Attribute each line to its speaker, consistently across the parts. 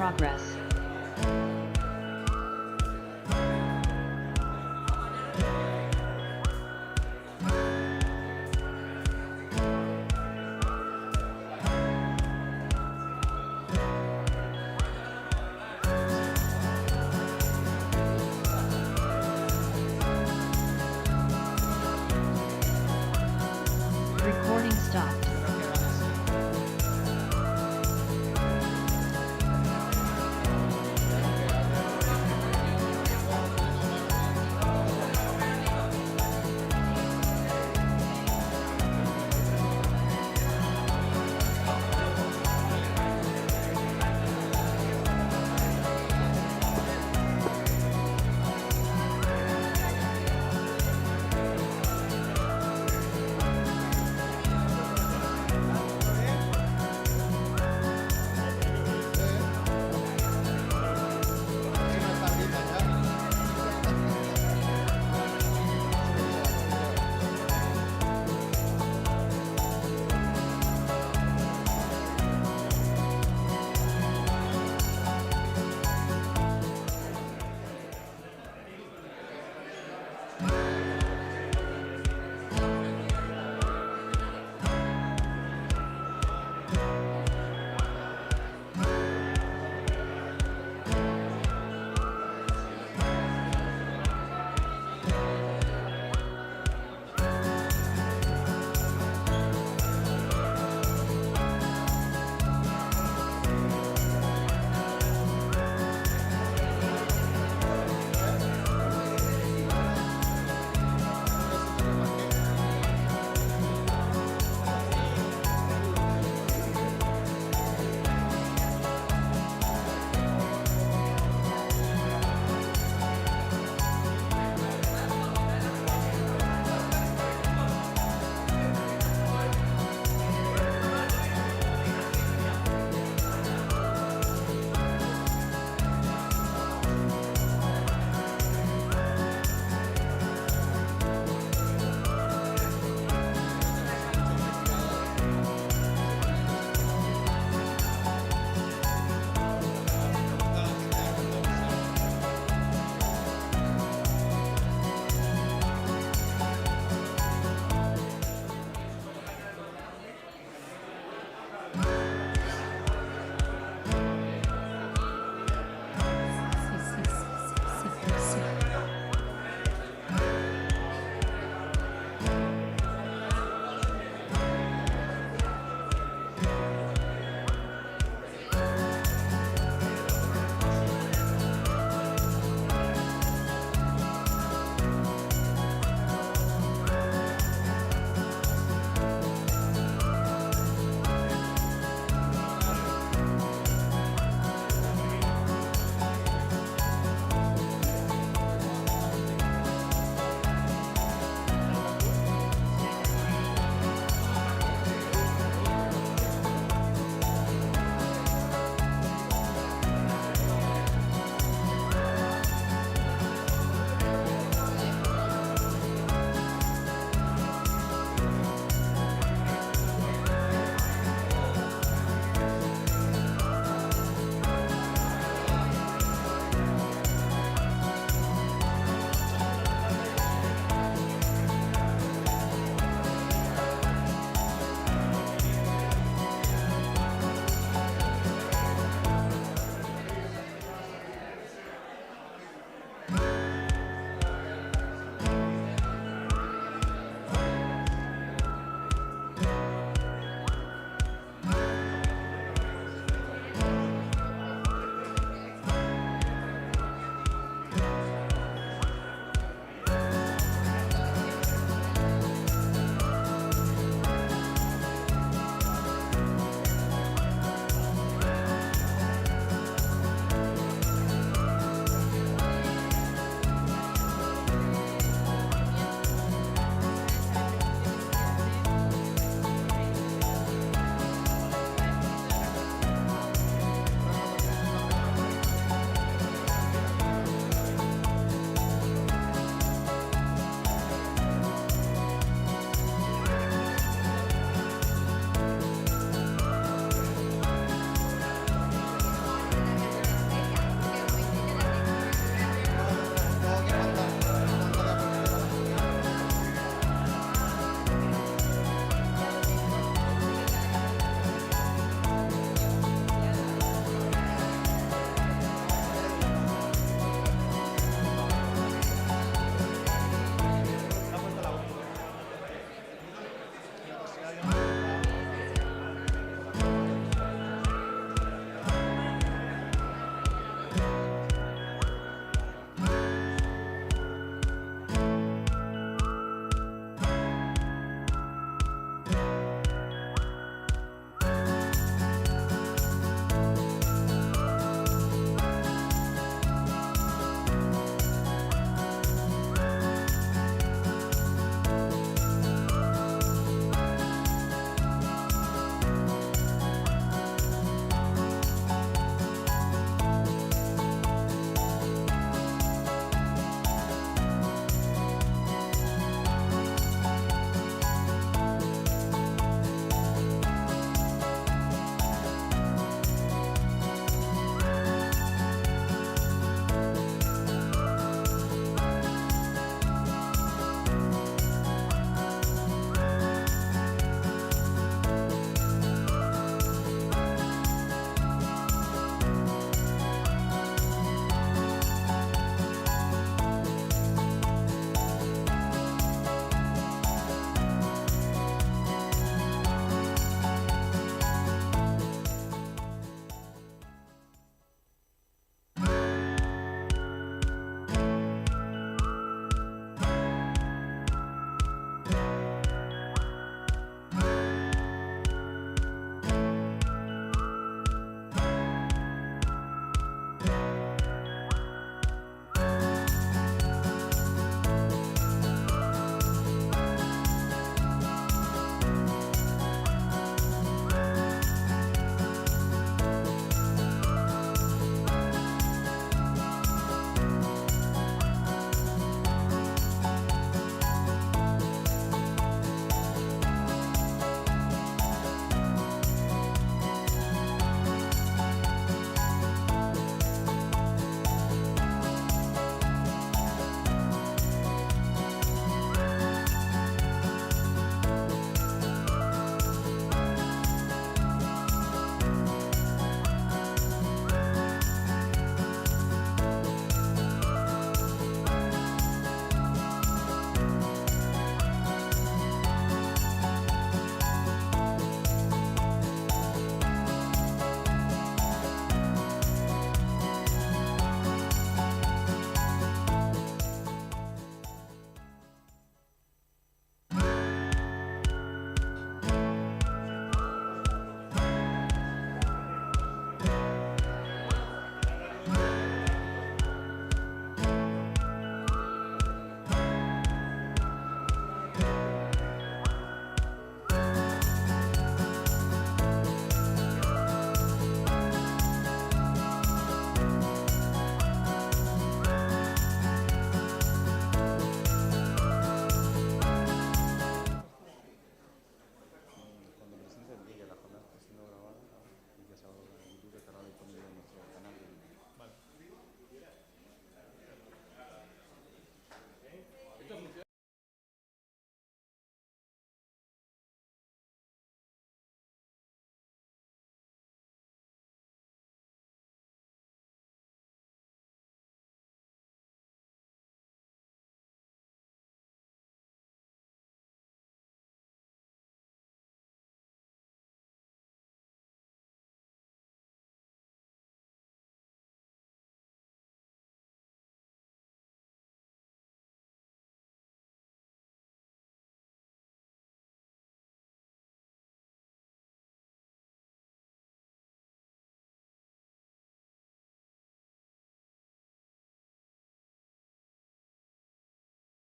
Speaker 1: progress. Recording stopped.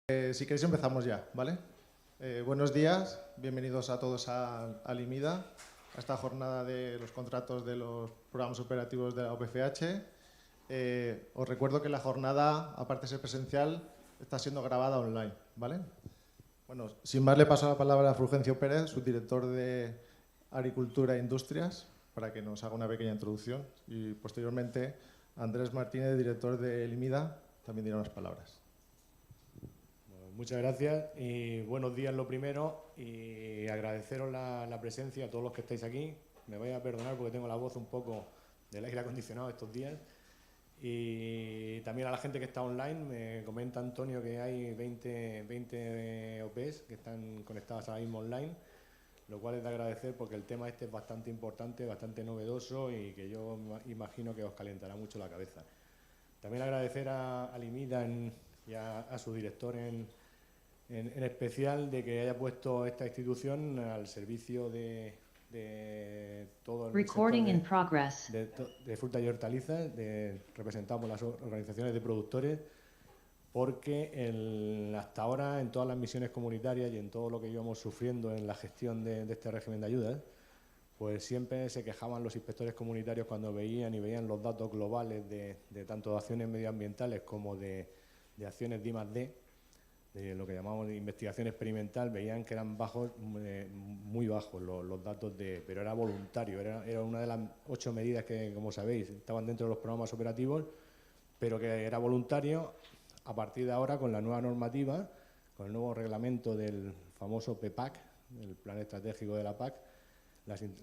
Speaker 1: Si queréis empezamos ya, ¿vale? Buenos días, bienvenidos a todos a Limida, a esta jornada de los contratos de los programas operativos de la OPFH. Os recuerdo que la jornada, aparte de ser presencial, está siendo grabada online, ¿vale? Bueno, sin más le paso la palabra a Fulgencio Pérez, subdirector de Agricultura e Industrias, para que nos haga una pequeña introducción y posteriormente Andrés Martínez, director de Limida, también dirá unas palabras.
Speaker 2: Muchas gracias y buenos días lo primero, y agradeceros la presencia a todos los que estáis aquí. Me vais a perdonar porque tengo la voz un poco del aire acondicionado estos días, y también a la gente que está online. Me comenta Antonio que hay 20 OPs que están conectadas ahora mismo online, lo cual es de agradecer porque el tema este es bastante importante, bastante novedoso y que yo imagino que os calentará mucho la cabeza. También agradecer a Limida y a su director en especial de que haya puesto esta institución al servicio de todo el sector de fruta y hortalizas, representado por las organizaciones de productores, porque hasta ahora en todas las misiones comunitarias y en todo lo que íbamos sufriendo en la gestión de este régimen de ayudas, pues siempre se quejaban los inspectores comunitarios cuando veían los datos globales de tanto de acciones medioambientales como de acciones de I+D, de lo que llamamos de investigación experimental. Veían que eran bajos, muy bajos los datos, pero era voluntario, era una de las 8 medidas que, como sabéis, estaban dentro de los programas operativos, pero que era voluntario. A partir de ahora, con la nueva normativa, con el nuevo reglamento del famoso PEPAC, el Plan Estratégico de la PAC,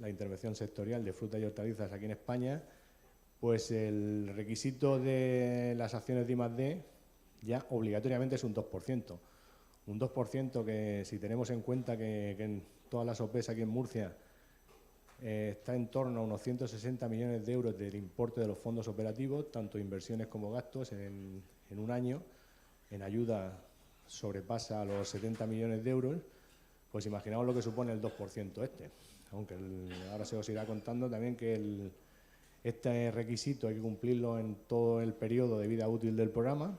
Speaker 2: la intervención sectorial de frutas y hortalizas aquí en España, pues el requisito de las acciones de I+D ya obligatoriamente es un 2%. Un 2% que, si tenemos en cuenta que en todas las OPs aquí en Murcia está en torno a unos 160 millones de euros del importe de los fondos operativos, tanto inversiones como gastos en un año, en ayuda sobrepasa los 70 millones de euros, pues imaginaos lo que supone el 2% este. Aunque ahora se os irá contando también que este requisito hay que cumplirlo en todo el periodo de vida útil del programa,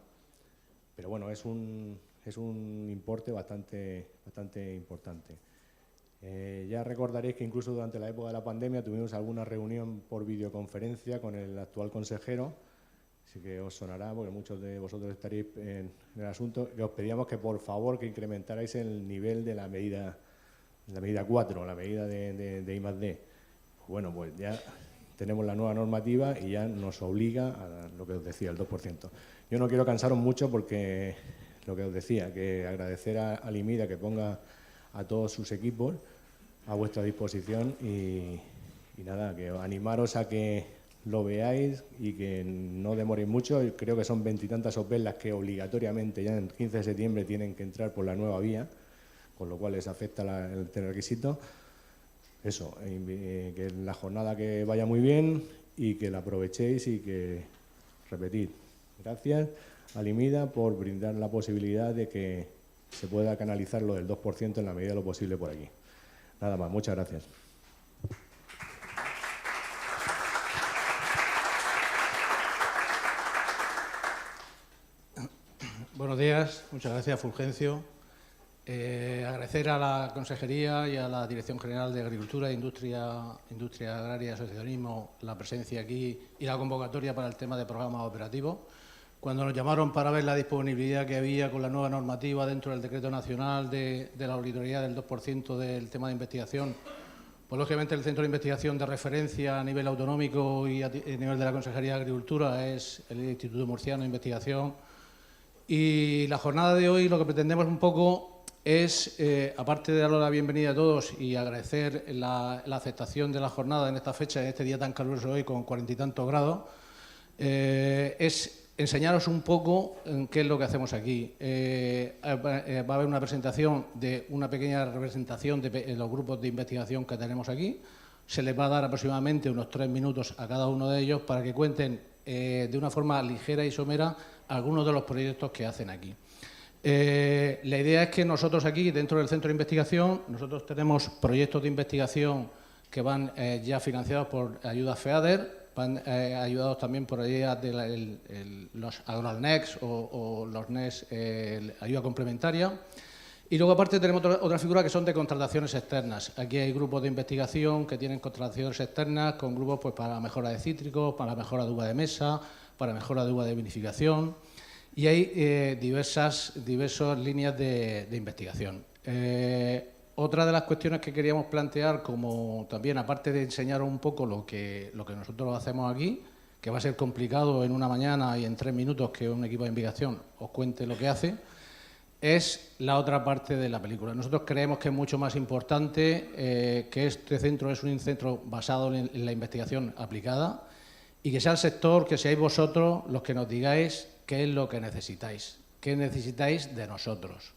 Speaker 2: pero bueno, es un importe bastante importante. Ya recordaréis que incluso durante la época de la pandemia tuvimos alguna reunión por videoconferencia con el actual consejero, así que os sonará porque muchos de vosotros estaréis en el asunto, que os pedíamos que por favor que incrementarais el nivel de la medida 4, la medida de I+D. Bueno, pues ya tenemos la nueva normativa y ya nos obliga a lo que os decía, el 2%. Yo no quiero cansaros mucho porque lo que os decía, que agradecer a Limida que ponga a todos sus equipos a vuestra disposición y nada, que animaros a que lo veáis y que no demoréis mucho. Creo que son 20 y tantas OP las que obligatoriamente ya en 15 de septiembre tienen que entrar por la nueva vía, con lo cual les afecta el requisito. Eso, que la jornada que vaya muy bien y que la aprovechéis y que repetid. Gracias a Limida por brindar la posibilidad de que se pueda canalizar lo del 2% en la medida de lo posible por aquí. Nada más, muchas gracias.
Speaker 3: Buenos días, muchas gracias Fulgencio. Agradecer a la Consejería y a la Dirección General de Agricultura, Industria Agraria y Asociacionismo la presencia aquí y la convocatoria para el tema de programas operativos. Cuando nos llamaron para ver la disponibilidad que había con la nueva normativa dentro del Decreto Nacional de la auditoría del 2% del tema de investigación, pues lógicamente el centro de investigación de referencia a nivel autonómico y a nivel de la Consejería de Agricultura es el Instituto Murciano de Investigación. Y la jornada de hoy lo que pretendemos un poco es, aparte de darle la bienvenida a todos y agradecer la aceptación de la jornada en esta fecha, en este día tan caluroso hoy con 40 y tantos grados, es enseñaros un poco en qué es lo que hacemos aquí. Va a haber una presentación de una pequeña representación de los grupos de investigación que tenemos aquí. Se les va a dar aproximadamente unos 3 minutos a cada uno de ellos para que cuenten de una forma ligera y somera algunos de los proyectos que hacen aquí. La idea es que nosotros aquí, dentro del centro de investigación, nosotros tenemos proyectos de investigación que van ya financiados por ayudas FEADER, ayudados también por ayuda de los AgroNext o los NES, ayuda complementaria. Y luego, aparte, tenemos otra figura que son de contrataciones externas. Aquí hay grupos de investigación que tienen contrataciones externas con grupos pues, para la mejora de cítricos, para la mejora de uva de mesa, para la mejora de uva de vinificación. Y hay diversas líneas de investigación. Otra de las cuestiones que queríamos plantear, como también, aparte de enseñar un poco lo que nosotros hacemos aquí, que va a ser complicado en una mañana y en 3 minutos que un equipo de investigación os cuente lo que hace, es la otra parte de la película. Nosotros creemos que es mucho más importante que este centro es un centro basado en la investigación aplicada y que sea el sector, que seáis vosotros los que nos digáis qué es lo que necesitáis de nosotros.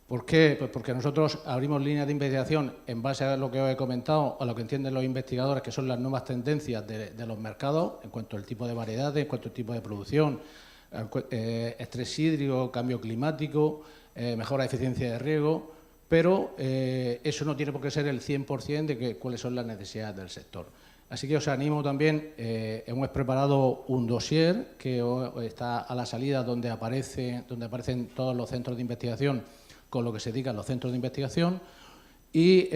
Speaker 3: ¿Por qué? Pues porque nosotros abrimos líneas de investigación en base a lo que os he comentado, a lo que entienden los investigadores, que son las nuevas tendencias de los mercados en cuanto al tipo de variedades, en cuanto al tipo de producción, estrés hídrico, cambio climático, mejora de eficiencia de riego, pero eso no tiene por qué ser el 100% de cuáles son las necesidades del sector. Así que os animo también, hemos preparado un dossier que está a la salida donde aparecen todos los centros de investigación con lo que se dedican los centros de investigación y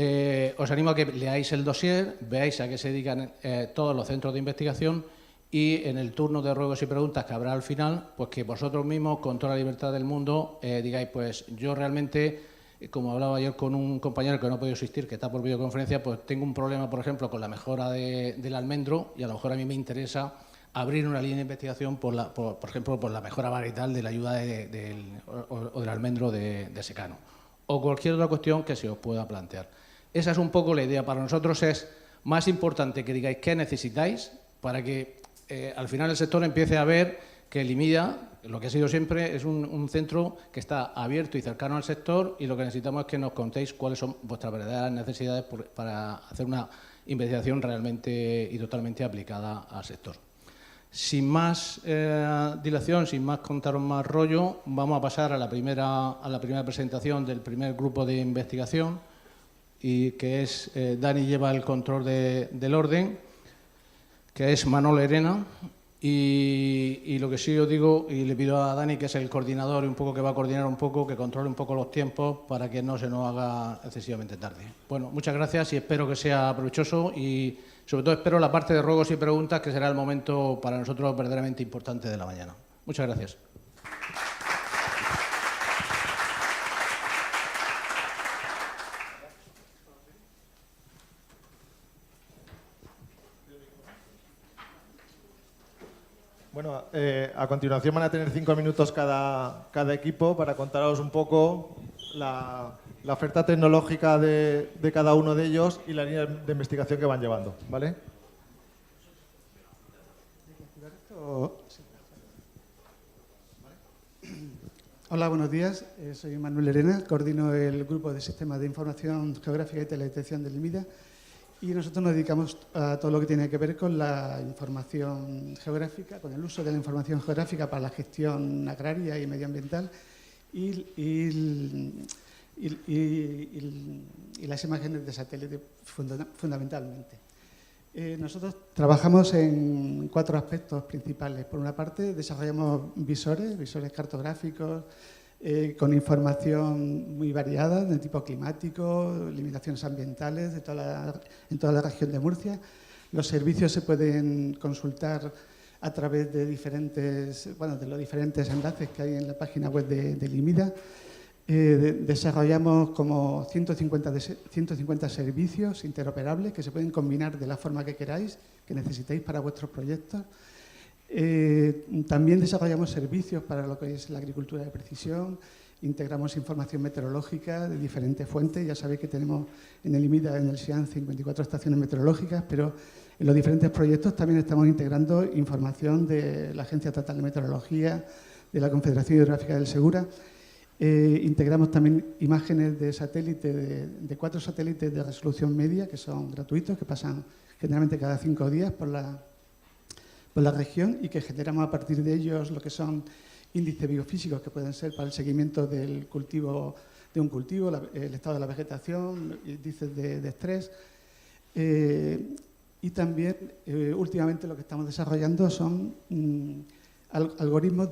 Speaker 3: os animo a que leáis el dossier, veáis a qué se dedican todos los centros de investigación y en el turno de ruegos y preguntas que habrá al final, pues que vosotros mismos, con toda la libertad del mundo, digáis, pues yo realmente, como hablaba ayer con un compañero que no ha podido asistir, que está por videoconferencia, pues tengo un problema, por ejemplo, con la mejora del almendro y a lo mejor a mí me interesa abrir una línea de investigación, por ejemplo, por la mejora varietal de la ayuda del almendro de secano o cualquier otra cuestión que se os pueda plantear. Esa es un poco la idea. Para nosotros es más importante que digáis qué necesitáis para que al final el sector empiece a ver que el IMIDA, lo que ha sido siempre, es un centro que está abierto y cercano al sector y lo que necesitamos es que nos contéis cuáles son vuestras verdaderas necesidades para hacer una investigación realmente y totalmente aplicada al sector. Sin más dilación, sin más contaros más rollo, vamos a pasar a la primera presentación del primer grupo de investigación y que es, Dani lleva el control del orden, que es Manolo Herena, y lo que sí os digo, y le pido a Dani, que es el coordinador y un poco que va a coordinar un poco, que controle un poco los tiempos para que no se nos haga excesivamente tarde. Bueno, muchas gracias y espero que sea provechoso y sobre todo espero la parte de ruegos y preguntas, que será el momento para nosotros verdaderamente importante de la mañana. Muchas gracias.
Speaker 1: Bueno, a continuación van a tener 5 minutos cada equipo para contaros un poco la oferta tecnológica de cada uno de ellos y la línea de investigación que van llevando, ¿vale?
Speaker 4: Hola, buenos días. Soy Manuel Herena, coordino el grupo de sistemas de información geográfica y teledetección del IMIDA. Y nosotros nos dedicamos a todo lo que tiene que ver con la información geográfica, con el uso de la información geográfica para la gestión agraria y medioambiental y las imágenes de satélite fundamentalmente. Nosotros trabajamos en 4 aspectos principales. Por una parte, desarrollamos visores cartográficos, con información muy variada de tipo climático, limitaciones ambientales en toda la región de Murcia. Los servicios se pueden consultar a través de los diferentes enlaces que hay en la página web del IMIDA. Desarrollamos como 150 servicios interoperables que se pueden combinar de la forma que queráis, que necesitéis para vuestros proyectos. También desarrollamos servicios para lo que es la agricultura de precisión, integramos información meteorológica de diferentes fuentes. Ya sabéis que tenemos en el IMIDA, en el SIAN, 54 estaciones meteorológicas, pero en los diferentes proyectos también estamos integrando información de la Agencia Estatal de Meteorología, de la Confederación Hidrográfica del Segura. Integramos también imágenes de satélite, de 4 satélites de resolución media, que son gratuitos, que pasan generalmente cada 5 días por la región y que generamos a partir de ellos lo que son índices biofísicos que pueden ser para el seguimiento del cultivo, el estado de la vegetación, índices de estrés. Y también, últimamente, lo que estamos desarrollando son algoritmos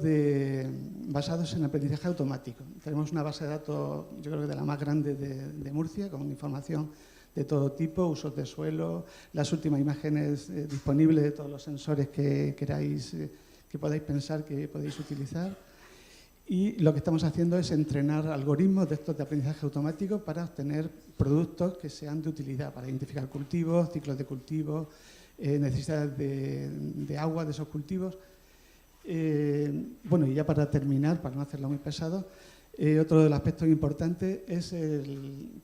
Speaker 4: basados en aprendizaje automático. Tenemos una base de datos, yo creo que de la más grande de Murcia, con información de todo tipo, usos de suelo, las últimas imágenes disponibles de todos los sensores que queráis, que podáis pensar que podéis utilizar. Y lo que estamos haciendo es entrenar algoritmos de estos de aprendizaje automático para obtener productos que sean de utilidad, para identificar cultivos, ciclos de cultivo, necesidades de agua de esos cultivos. Bueno, y ya para terminar, para no hacerlo muy pesado, otro de los aspectos importantes es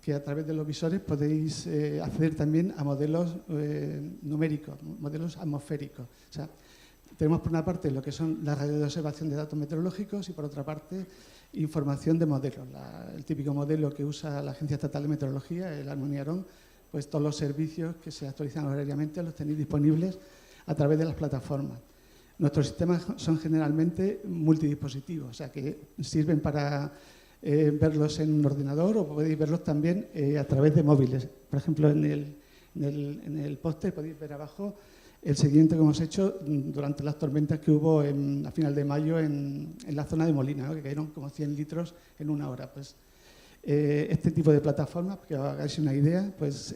Speaker 4: que a través de los visores podéis acceder también a modelos numéricos, modelos atmosféricos. O sea, tenemos por una parte lo que son las redes de observación de datos meteorológicos y por otra parte información de modelos. El típico modelo que usa la Agencia Estatal de Meteorología, el Almuniarón, pues todos los servicios que se actualizan horariamente los tenéis disponibles a través de las plataformas. Nuestros sistemas son generalmente multidispositivos, o sea que sirven para verlos en un ordenador o podéis verlos también a través de móviles. Por ejemplo, en el póster podéis ver abajo el seguimiento que hemos hecho durante las tormentas que hubo a final de mayo en la zona de Molina, ¿no? Que cayeron como 100 litros en una hora. Pues, este tipo de plataformas, para que os hagáis una idea, pues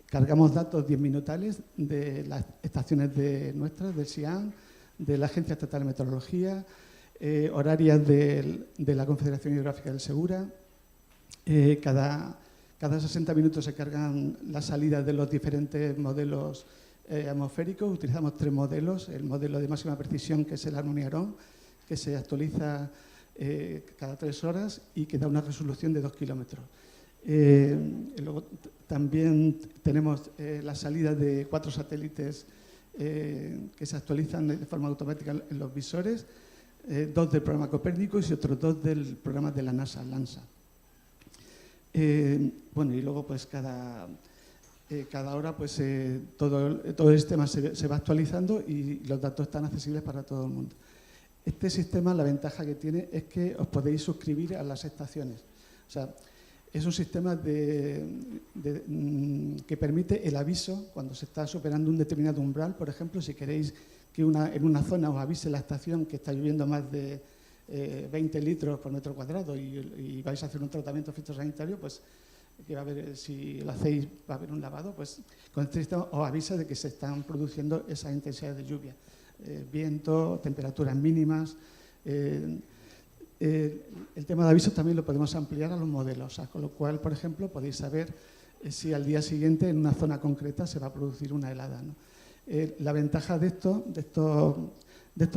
Speaker 4: cargamos datos 10 minutales de las estaciones nuestras, del SIAN, de la Agencia Estatal de Meteorología, horarias de la Confederación Hidrográfica del Segura. Cada 60 minutos se cargan las salidas de los diferentes modelos atmosféricos. Utilizamos 3 modelos. El modelo de máxima precisión, que es el Almuniarón, que se actualiza cada 3 horas y que da una resolución de 2 kilómetros. Luego también tenemos las salidas de 4 satélites que se actualizan de forma automática en los visores, 2 del programa Copérnicus y otros 2 del programa de la NASA, LANSA. Bueno, y luego pues cada hora pues todo el sistema se va actualizando y los datos están accesibles para todo el mundo. Este sistema, la ventaja que tiene es que os podéis suscribir a las estaciones. O sea, es un sistema que permite el aviso cuando se está superando un determinado umbral. Por ejemplo, si queréis que en una zona os avise la estación que está lloviendo más de 20 litros por metro cuadrado y vais a hacer un tratamiento fitosanitario, pues que va a haber, si lo hacéis va a haber un lavado, pues con este sistema os avisa de que se están produciendo esas intensidades de lluvia. Viento, temperaturas mínimas. El tema de avisos también lo podemos ampliar a los modelos, o sea, con lo cual, por ejemplo, podéis saber si al día siguiente en una zona concreta se va a producir una helada, ¿no? La ventaja de estos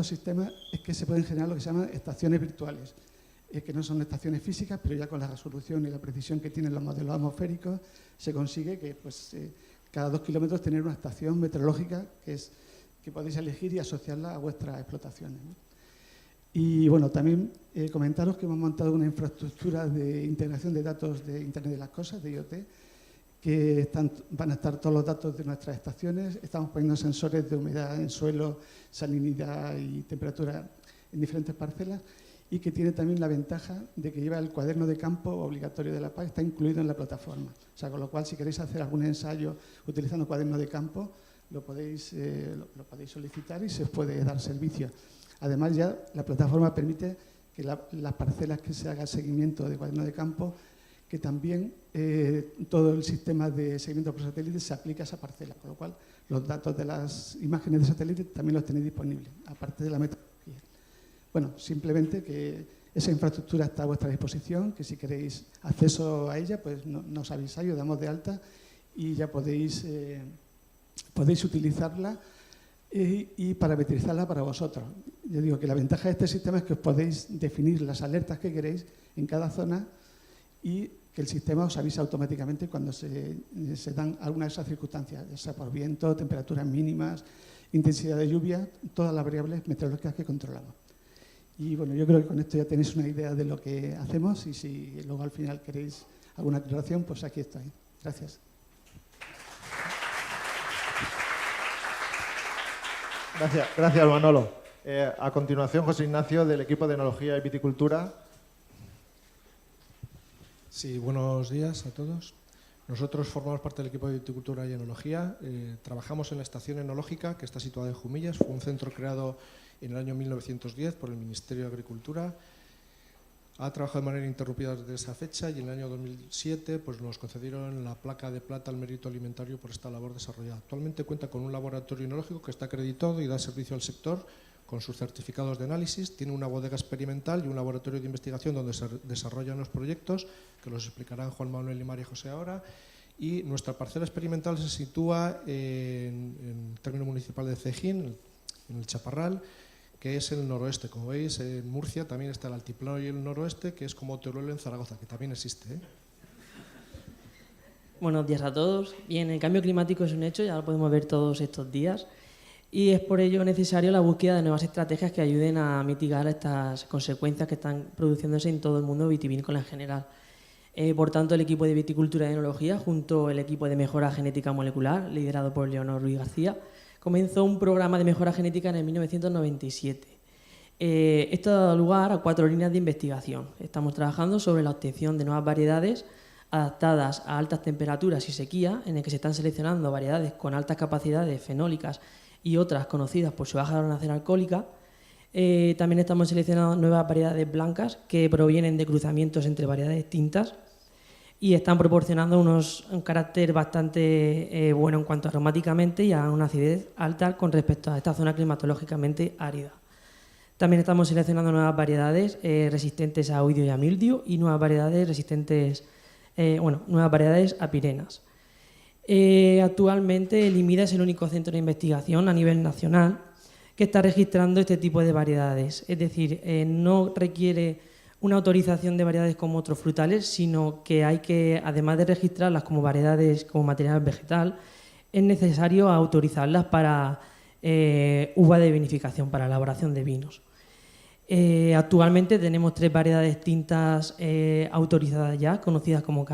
Speaker 4: sistemas es que se pueden generar lo que se llaman estaciones virtuales, que no son estaciones físicas, pero ya con la resolución y la precisión que tienen los modelos atmosféricos se consigue que pues, cada 2 kilómetros tener una estación meteorológica que podéis elegir y asociarla a vuestras explotaciones, ¿no? Y bueno, también comentaros que hemos montado una infraestructura de integración de datos de Internet de las Cosas, de IoT, que van a estar todos los datos de nuestras estaciones. Estamos poniendo sensores de humedad en suelo, salinidad y temperatura en diferentes parcelas y que tiene también la ventaja de que lleva el cuaderno de campo obligatorio de la PAC, está incluido en la plataforma. O sea, con lo cual, si queréis hacer algún ensayo utilizando cuaderno de campo, lo podéis solicitar y se os puede dar servicio. Además, ya la plataforma permite que las parcelas que se haga seguimiento de cuaderno de campo, que también todo el sistema de seguimiento por satélite se aplica a esa parcela, con lo cual los datos de las imágenes de satélite también los tenéis disponibles, aparte de la metodología. Bueno, simplemente que esa infraestructura está a vuestra disposición, que si queréis acceso a ella, pues nos avisáis, os damos de alta y ya podéis utilizarla y parametrizarla para vosotros. Yo digo que la ventaja de este sistema es que os podéis definir las alertas que queréis en cada zona y que el sistema os avisa automáticamente cuando se dan algunas de esas circunstancias, ya sea por viento, temperaturas mínimas, intensidad de lluvia, todas las variables meteorológicas que controlamos. Y bueno, yo creo que con esto ya tenéis una idea de lo que hacemos y si luego al final queréis alguna aclaración, pues aquí estoy. Gracias.
Speaker 1: Gracias, Manolo. A continuación, José Ignacio, del equipo de Enología y Viticultura.
Speaker 5: Sí, buenos días a todos. Nosotros formamos parte del equipo de viticultura y enología. Trabajamos en la estación enológica, que está situada en Jumillas. Fue un centro creado en el año 1910 por el Ministerio de Agricultura. Ha trabajado de manera ininterrumpida desde esa fecha y en el año 2007 pues, nos concedieron la placa de plata al mérito alimentario por esta labor desarrollada. Actualmente cuenta con un laboratorio enológico que está acreditado y da servicio al sector con sus certificados de análisis. Tiene una bodega experimental y un laboratorio de investigación donde se desarrollan los proyectos, que los explicarán Juan Manuel y María José ahora. Y nuestra parcela experimental se sitúa en el término municipal de Cejín, en el Chaparral, que es el noroeste. Como veis, en Murcia también está el altiplano y el noroeste, que es como Teruel en Zaragoza, que también existe, ¿eh?
Speaker 6: Buenos días a todos. Bien, el cambio climático es un hecho, ya lo podemos ver todos estos días, y es por ello necesario la búsqueda de nuevas estrategias que ayuden a mitigar estas consecuencias que están produciéndose en todo el mundo vitivinícola en general. Por tanto, el equipo de viticultura y enología, junto al equipo de mejora genética molecular, liderado por Leonor Ruiz García, comenzó un programa de mejora genética en el 1997. Esto ha dado lugar a 4 líneas de investigación. Estamos trabajando sobre la obtención de nuevas variedades adaptadas a altas temperaturas y sequía, en el que se están seleccionando variedades con altas capacidades fenólicas y otras conocidas por su baja gradación alcohólica. También estamos seleccionando nuevas variedades blancas que provienen de cruzamientos entre variedades tintas y están proporcionando un carácter bastante bueno en cuanto aromáticamente y a una acidez alta con respecto a esta zona climatológicamente árida. También estamos seleccionando nuevas variedades resistentes a oidio y a mildio y nuevas variedades resistentes, nuevas variedades a pirenas. Actualmente el IMIDA es el único centro de investigación a nivel nacional que está registrando este tipo de variedades. Es decir, no requiere una autorización de variedades como otros frutales, sino que hay que, además de registrarlas como variedades como material vegetal, es necesario autorizarlas para uva de vinificación, para elaboración de vinos. Actualmente tenemos 3 variedades tintas autorizadas ya, conocidas como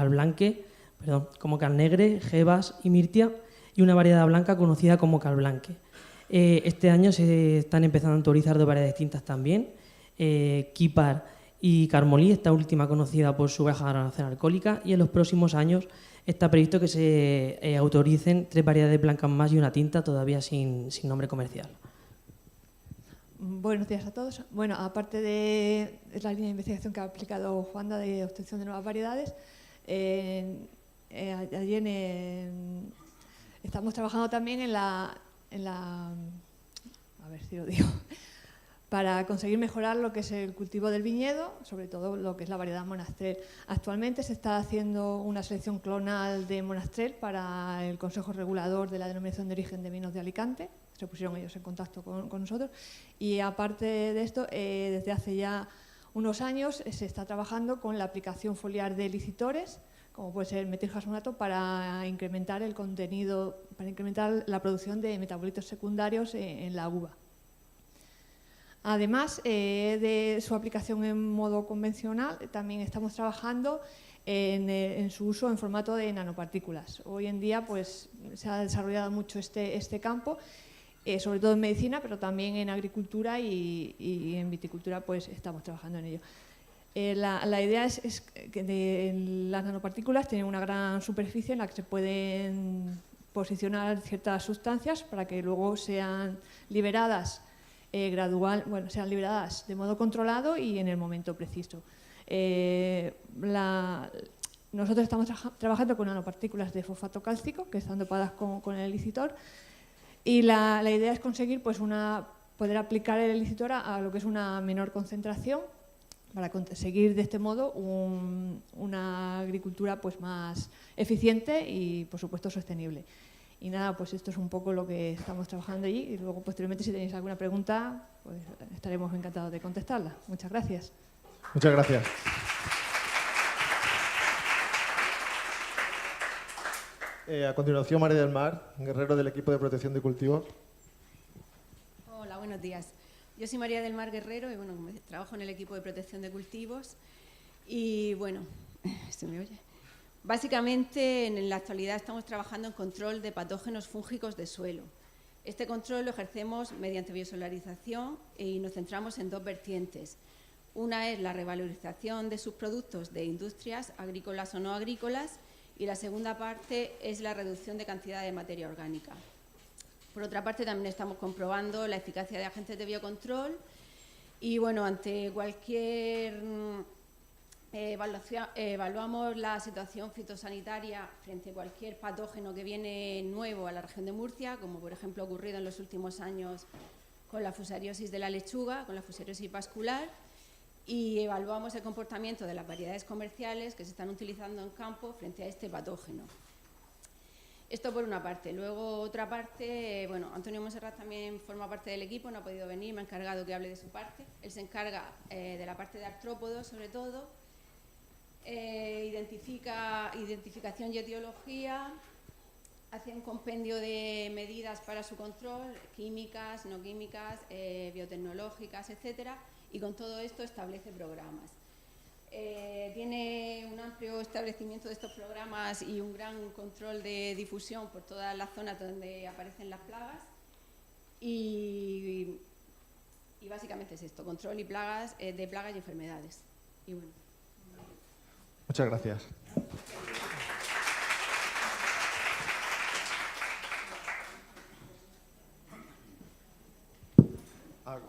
Speaker 6: como Cal Negre, Jebas y Mirtia, y una variedad blanca conocida como Cal Blanque. Este año se están empezando a autorizar 2 variedades tintas también, Kipar y Carmolí, esta última conocida por su baja gradación alcohólica, y en los próximos años está previsto que se autoricen 3 variedades blancas más y una tinta todavía sin nombre comercial.
Speaker 7: Buenos días a todos. Bueno, aparte de la línea de investigación que ha aplicado Juanda de obtención de nuevas variedades, estamos trabajando también en la a ver si lo digo, para conseguir mejorar lo que es el cultivo del viñedo, sobre todo lo que es la variedad Monastrell. Actualmente se está haciendo una selección clonal de Monastrell para el Consejo Regulador de la Denominación de Origen de Vinos de Alicante. Se pusieron ellos en contacto con nosotros. Y aparte de esto, desde hace ya unos años se está trabajando con la aplicación foliar de licitores, como puede ser metilhasmonato, para incrementar el contenido, para incrementar la producción de metabolitos secundarios en la uva. Además de su aplicación en modo convencional, también estamos trabajando en su uso en formato de nanopartículas. Hoy en día pues, se ha desarrollado mucho este campo, sobre todo en medicina, pero también en agricultura y en viticultura pues, estamos trabajando en ello. La idea es que las nanopartículas tienen una gran superficie en la que se pueden posicionar ciertas sustancias para que luego sean liberadas sean liberadas de modo controlado y en el momento preciso. Nosotros estamos trabajando con nanopartículas de fosfato cálcico que están dopadas con el elicitor, y la idea es conseguir pues, poder aplicar el elicitor a lo que es una menor concentración para conseguir de este modo una agricultura pues, más eficiente y, por supuesto, sostenible. Y nada, pues esto es un poco lo que estamos trabajando allí, y luego posteriormente si tenéis alguna pregunta pues estaremos encantados de contestarla. Muchas gracias.
Speaker 1: Muchas gracias. A continuación, María del Mar, Guerrero del equipo de protección de cultivos.
Speaker 8: Hola, buenos días. Yo soy María del Mar Guerrero y bueno, trabajo en el equipo de protección de cultivos y bueno, ¿se me oye? Básicamente, en la actualidad estamos trabajando en control de patógenos fúngicos de suelo. Este control lo ejercemos mediante biosolarización y nos centramos en 2 vertientes. Una es la revalorización de subproductos de industrias agrícolas o no agrícolas y la segunda parte es la reducción de cantidad de materia orgánica. Por otra parte, también estamos comprobando la eficacia de agentes de biocontrol y, bueno, ante cualquier evaluación, evaluamos la situación fitosanitaria frente a cualquier patógeno que viene nuevo a la región de Murcia, como por ejemplo ha ocurrido en los últimos años con la fusariosis de la lechuga, con la fusariosis vascular, y evaluamos el comportamiento de las variedades comerciales que se están utilizando en campo frente a este patógeno. Esto por una parte. Luego, otra parte, bueno, Antonio Monserrat también forma parte del equipo, no ha podido venir, me ha encargado que hable de su parte. Él se encarga de la parte de artrópodos, sobre todo, identificación y etiología, hace un compendio de medidas para su control, químicas, no químicas, biotecnológicas, etcétera, y con todo esto establece programas. Tiene un amplio establecimiento de estos programas y un gran control de difusión por todas las zonas donde aparecen las plagas y básicamente es esto, control y plagas, de plagas y enfermedades. Y bueno.
Speaker 1: Muchas gracias.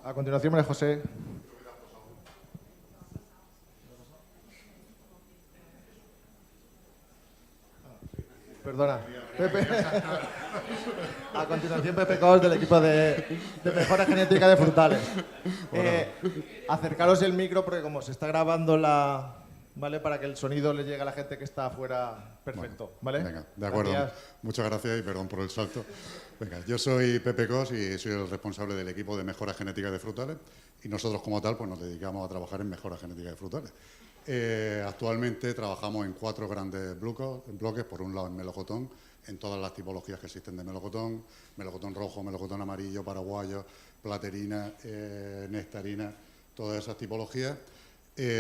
Speaker 1: A continuación, María José. Perdona, Pepe. A continuación, Pepe Cos, del equipo de mejora genética de frutales. Acercaros el micro porque como se está grabando ¿vale? Para que el sonido le llegue a la gente que está afuera perfecto, ¿vale?
Speaker 9: Venga, de acuerdo.
Speaker 1: Gracias.
Speaker 9: Muchas gracias y perdón por el salto. Venga, yo soy Pepe Cos y soy el responsable del equipo de mejora genética de frutales y nosotros como tal pues nos dedicamos a trabajar en mejora genética de frutales. Actualmente trabajamos en 4 grandes bloques, por un lado en melocotón, en todas las tipologías que existen de melocotón, melocotón rojo, melocotón amarillo, paraguayo, platerina, nectarina, todas esas tipologías.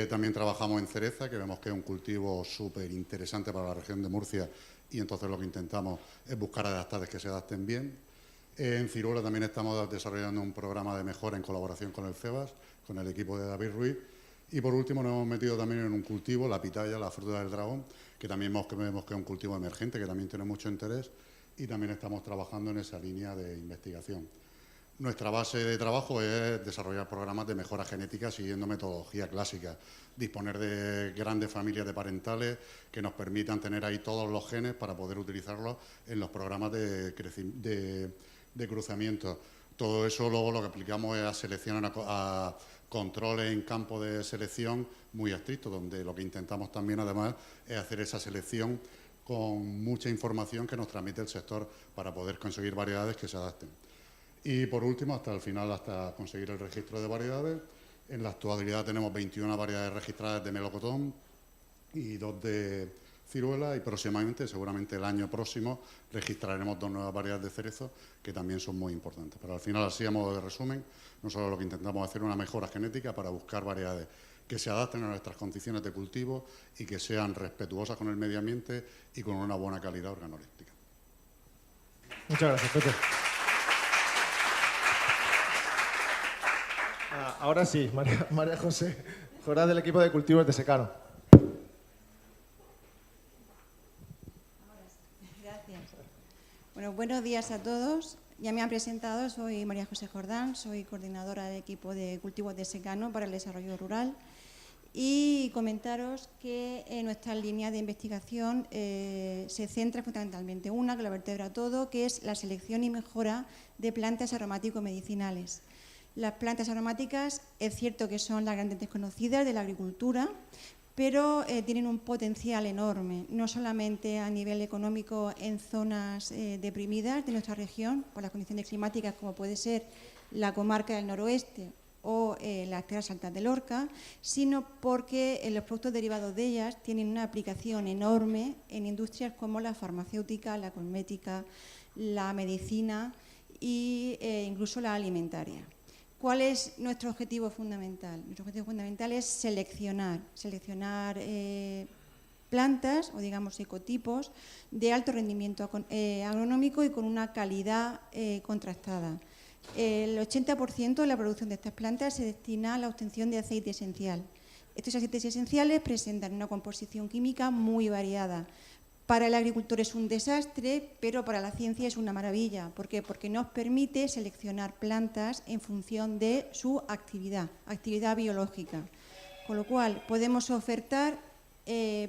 Speaker 9: También trabajamos en cereza, que vemos que es un cultivo súper interesante para la región de Murcia y entonces lo que intentamos es buscar adaptades que se adapten bien. En ciruela también estamos desarrollando un programa de mejora en colaboración con el CEBAS, con el equipo de David Ruiz. Y por último nos hemos metido también en un cultivo, la pitaya, la fruta del dragón, que también vemos que es un cultivo emergente, que también tiene mucho interés y también estamos trabajando en esa línea de investigación. Nuestra base de trabajo es desarrollar programas de mejora genética siguiendo metodología clásica, disponer de grandes familias de parentales que nos permitan tener ahí todos los genes para poder utilizarlos en los programas de cruzamiento. Todo eso luego lo que aplicamos es a seleccionar a controles en campo de selección muy estrictos, donde lo que intentamos también además es hacer esa selección con mucha información que nos transmite el sector para poder conseguir variedades que se adapten. Y por último, hasta el final, hasta conseguir el registro de variedades. En la actualidad tenemos 21 variedades registradas de melocotón y 2 de ciruela y próximamente, seguramente el año próximo, registraremos 2 nuevas variedades de cerezo que también son muy importantes. Pero al final, así a modo de resumen, nosotros lo que intentamos es hacer una mejora genética para buscar variedades que se adapten a nuestras condiciones de cultivo y que sean respetuosas con el medio ambiente y con una buena calidad organoléptica.
Speaker 1: Muchas gracias, Pepe. Ahora sí, María José, Jora del equipo de cultivos de secano.
Speaker 10: Gracias. Bueno, buenos días a todos. Ya me han presentado, soy María José Jordán, soy coordinadora del equipo de cultivos de secano para el desarrollo rural y comentaros que nuestra línea de investigación se centra fundamentalmente una que lo vertebra todo, que es la selección y mejora de plantas aromático-medicinales. Las plantas aromáticas es cierto que son las grandes desconocidas de la agricultura, pero tienen un potencial enorme, no solamente a nivel económico en zonas deprimidas de nuestra región, por las condiciones climáticas como puede ser la comarca del noroeste o las tierras altas de Lorca, sino porque los productos derivados de ellas tienen una aplicación enorme en industrias como la farmacéutica, la cosmética, la medicina e incluso la alimentaria. ¿Cuál es nuestro objetivo fundamental? Nuestro objetivo fundamental es seleccionar plantas o digamos ecotipos de alto rendimiento agronómico y con una calidad contrastada. El 80% de la producción de estas plantas se destina a la obtención de aceite esencial. Estos aceites esenciales presentan una composición química muy variada, para el agricultor es un desastre, pero para la ciencia es una maravilla. ¿Por qué? Porque nos permite seleccionar plantas en función de su actividad biológica. Con lo cual, podemos ofertar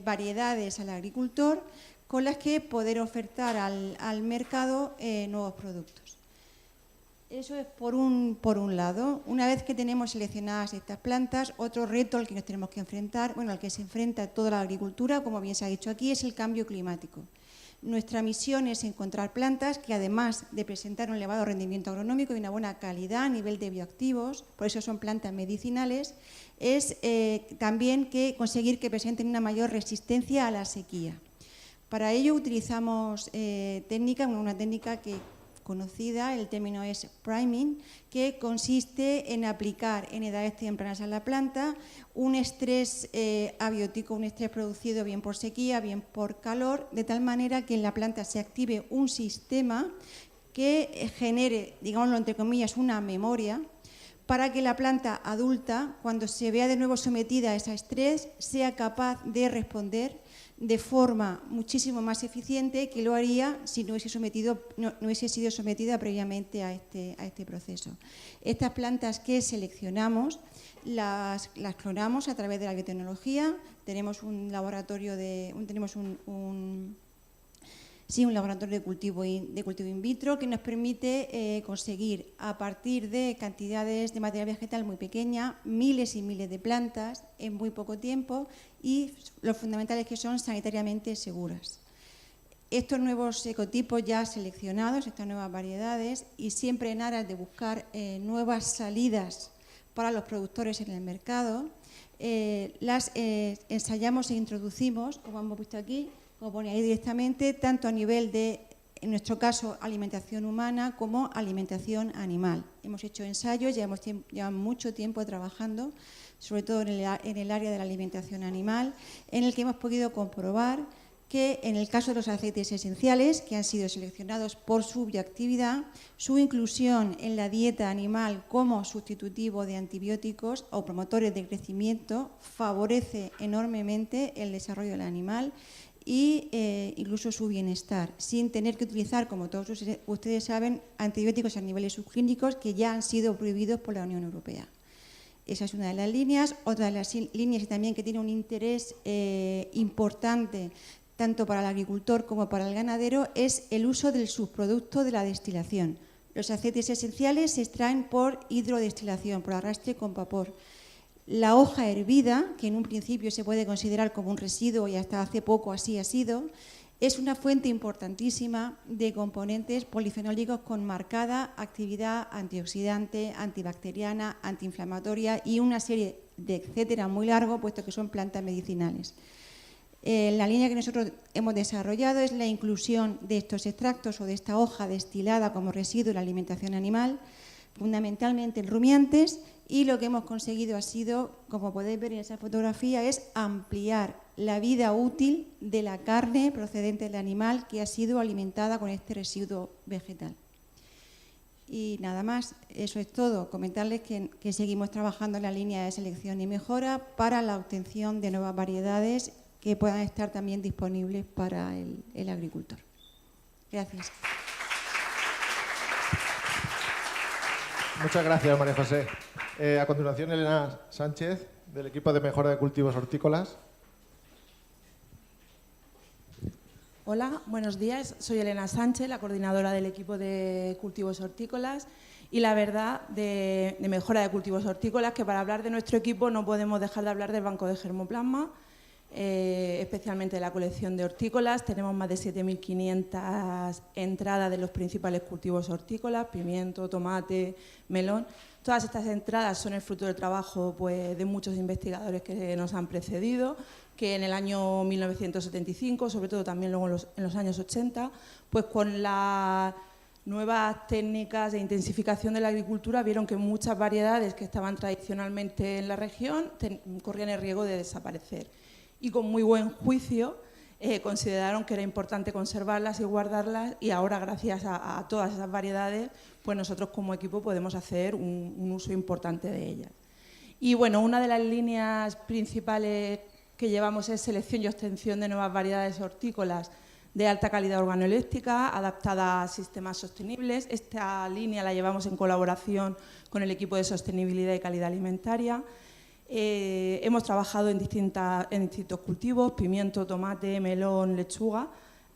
Speaker 10: variedades al agricultor con las que poder ofertar al mercado nuevos productos. Eso es por un lado. Una vez que tenemos seleccionadas estas plantas, otro reto al que nos tenemos que enfrentar, al que se enfrenta toda la agricultura, como bien se ha dicho aquí, es el cambio climático. Nuestra misión es encontrar plantas que, además de presentar un elevado rendimiento agronómico y una buena calidad a nivel de bioactivos, por eso son plantas medicinales, es también conseguir que presenten una mayor resistencia a la sequía. Para ello utilizamos una técnica conocida, el término es priming, que consiste en aplicar en edades tempranas a la planta un estrés abiótico, un estrés producido bien por sequía, bien por calor, de tal manera que en la planta se active un sistema que genere, digámoslo entre comillas, una memoria para que la planta adulta, cuando se vea de nuevo sometida a ese estrés, sea capaz de responder de forma muchísimo más eficiente que lo haría si no hubiese sido sometida previamente a este proceso. Estas plantas que seleccionamos las clonamos a través de la biotecnología. Tenemos un laboratorio de cultivo in vitro que nos permite conseguir, a partir de cantidades de material vegetal muy pequeña, miles y miles de plantas en muy poco tiempo, y lo fundamental es que son sanitariamente seguras. Estos nuevos ecotipos ya seleccionados, estas nuevas variedades, y siempre en aras de buscar nuevas salidas para los productores en el mercado, las ensayamos e introducimos, como hemos visto aquí, como pone ahí directamente, tanto a nivel de, en nuestro caso, alimentación humana como alimentación animal. Hemos hecho ensayos, llevamos mucho tiempo trabajando, sobre todo en el área de la alimentación animal, en el que hemos podido comprobar que en el caso de los aceites esenciales, que han sido seleccionados por su bioactividad, su inclusión en la dieta animal como sustitutivo de antibióticos o promotores de crecimiento favorece enormemente el desarrollo del animal y incluso su bienestar, sin tener que utilizar, como todos ustedes saben, antibióticos a niveles subclínicos que ya han sido prohibidos por la Unión Europea. Esa es una de las líneas. Otra de las líneas, y también que tiene un interés importante tanto para el agricultor como para el ganadero, es el uso del subproducto de la destilación. Los aceites esenciales se extraen por hidrodestilación, por arrastre con vapor. La hoja hervida, que en un principio se puede considerar como un residuo y hasta hace poco así ha sido, es una fuente importantísima de componentes polifenólicos con marcada actividad antioxidante, antibacteriana, antiinflamatoria y una serie de etcétera muy largo, puesto que son plantas medicinales. La línea que nosotros hemos desarrollado es la inclusión de estos extractos o de esta hoja destilada como residuo en la alimentación animal, fundamentalmente en rumiantes, y lo que hemos conseguido ha sido, como podéis ver en esa fotografía, es ampliar la vida útil de la carne procedente del animal que ha sido alimentada con este residuo vegetal. Y nada más, eso es todo. Comentarles que seguimos trabajando en la línea de selección y mejora para la obtención de nuevas variedades que puedan estar también disponibles para el agricultor. Gracias.
Speaker 1: Muchas gracias, María José. A continuación, Elena Sánchez, del equipo de mejora de cultivos hortícolas.
Speaker 11: Hola, buenos días. Soy Elena Sánchez, la coordinadora del equipo de cultivos hortícolas y la verdad de mejora de cultivos hortícolas, que para hablar de nuestro equipo no podemos dejar de hablar del banco de germoplasma, especialmente de la colección de hortícolas. Tenemos más de 7.500 entradas de los principales cultivos hortícolas, pimiento, tomate, melón. Todas estas entradas son el fruto del trabajo de muchos investigadores que nos han precedido, que en el año 1975, sobre todo también luego en los años 80, pues con las nuevas técnicas de intensificación de la agricultura vieron que muchas variedades que estaban tradicionalmente en la región corrían el riesgo de desaparecer. Y con muy buen juicio consideraron que era importante conservarlas y guardarlas, y ahora, gracias a todas esas variedades, pues nosotros como equipo podemos hacer un uso importante de ellas. Y bueno, una de las líneas principales que llevamos es selección y obtención de nuevas variedades hortícolas de alta calidad organoeléctrica, adaptada a sistemas sostenibles. Esta línea la llevamos en colaboración con el equipo de sostenibilidad y calidad alimentaria. Hemos trabajado en distintos cultivos: pimiento, tomate, melón, lechuga.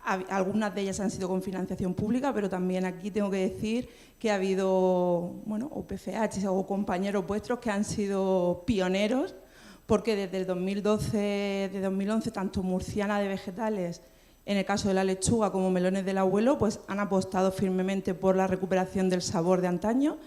Speaker 11: Algunas de ellas han sido con financiación pública, pero también aquí tengo que decir que ha habido OPFH o compañeros vuestros que han sido pioneros, porque desde el 2011, tanto Murciana de Vegetales, en el caso de la lechuga, como Melones del Abuelo, pues han apostado firmemente por la recuperación del sabor de antaño.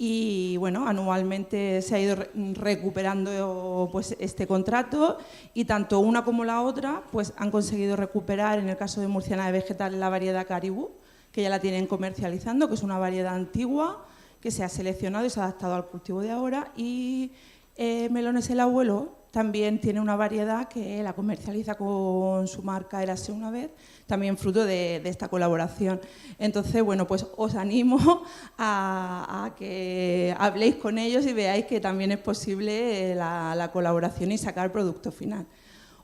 Speaker 11: Y bueno, anualmente se ha ido recuperando pues este contrato, y tanto una como la otra pues han conseguido recuperar, en el caso de Murciana de Vegetales, la variedad Caribú, que ya la tienen comercializando, que es una variedad antigua que se ha seleccionado y se ha adaptado al cultivo de ahora. Y Melones el Abuelo también tiene una variedad que la comercializa con su marca Érase una vez, también fruto de esta colaboración. Entonces, bueno, pues os animo a que habléis con ellos y veáis que también es posible la colaboración y sacar producto final.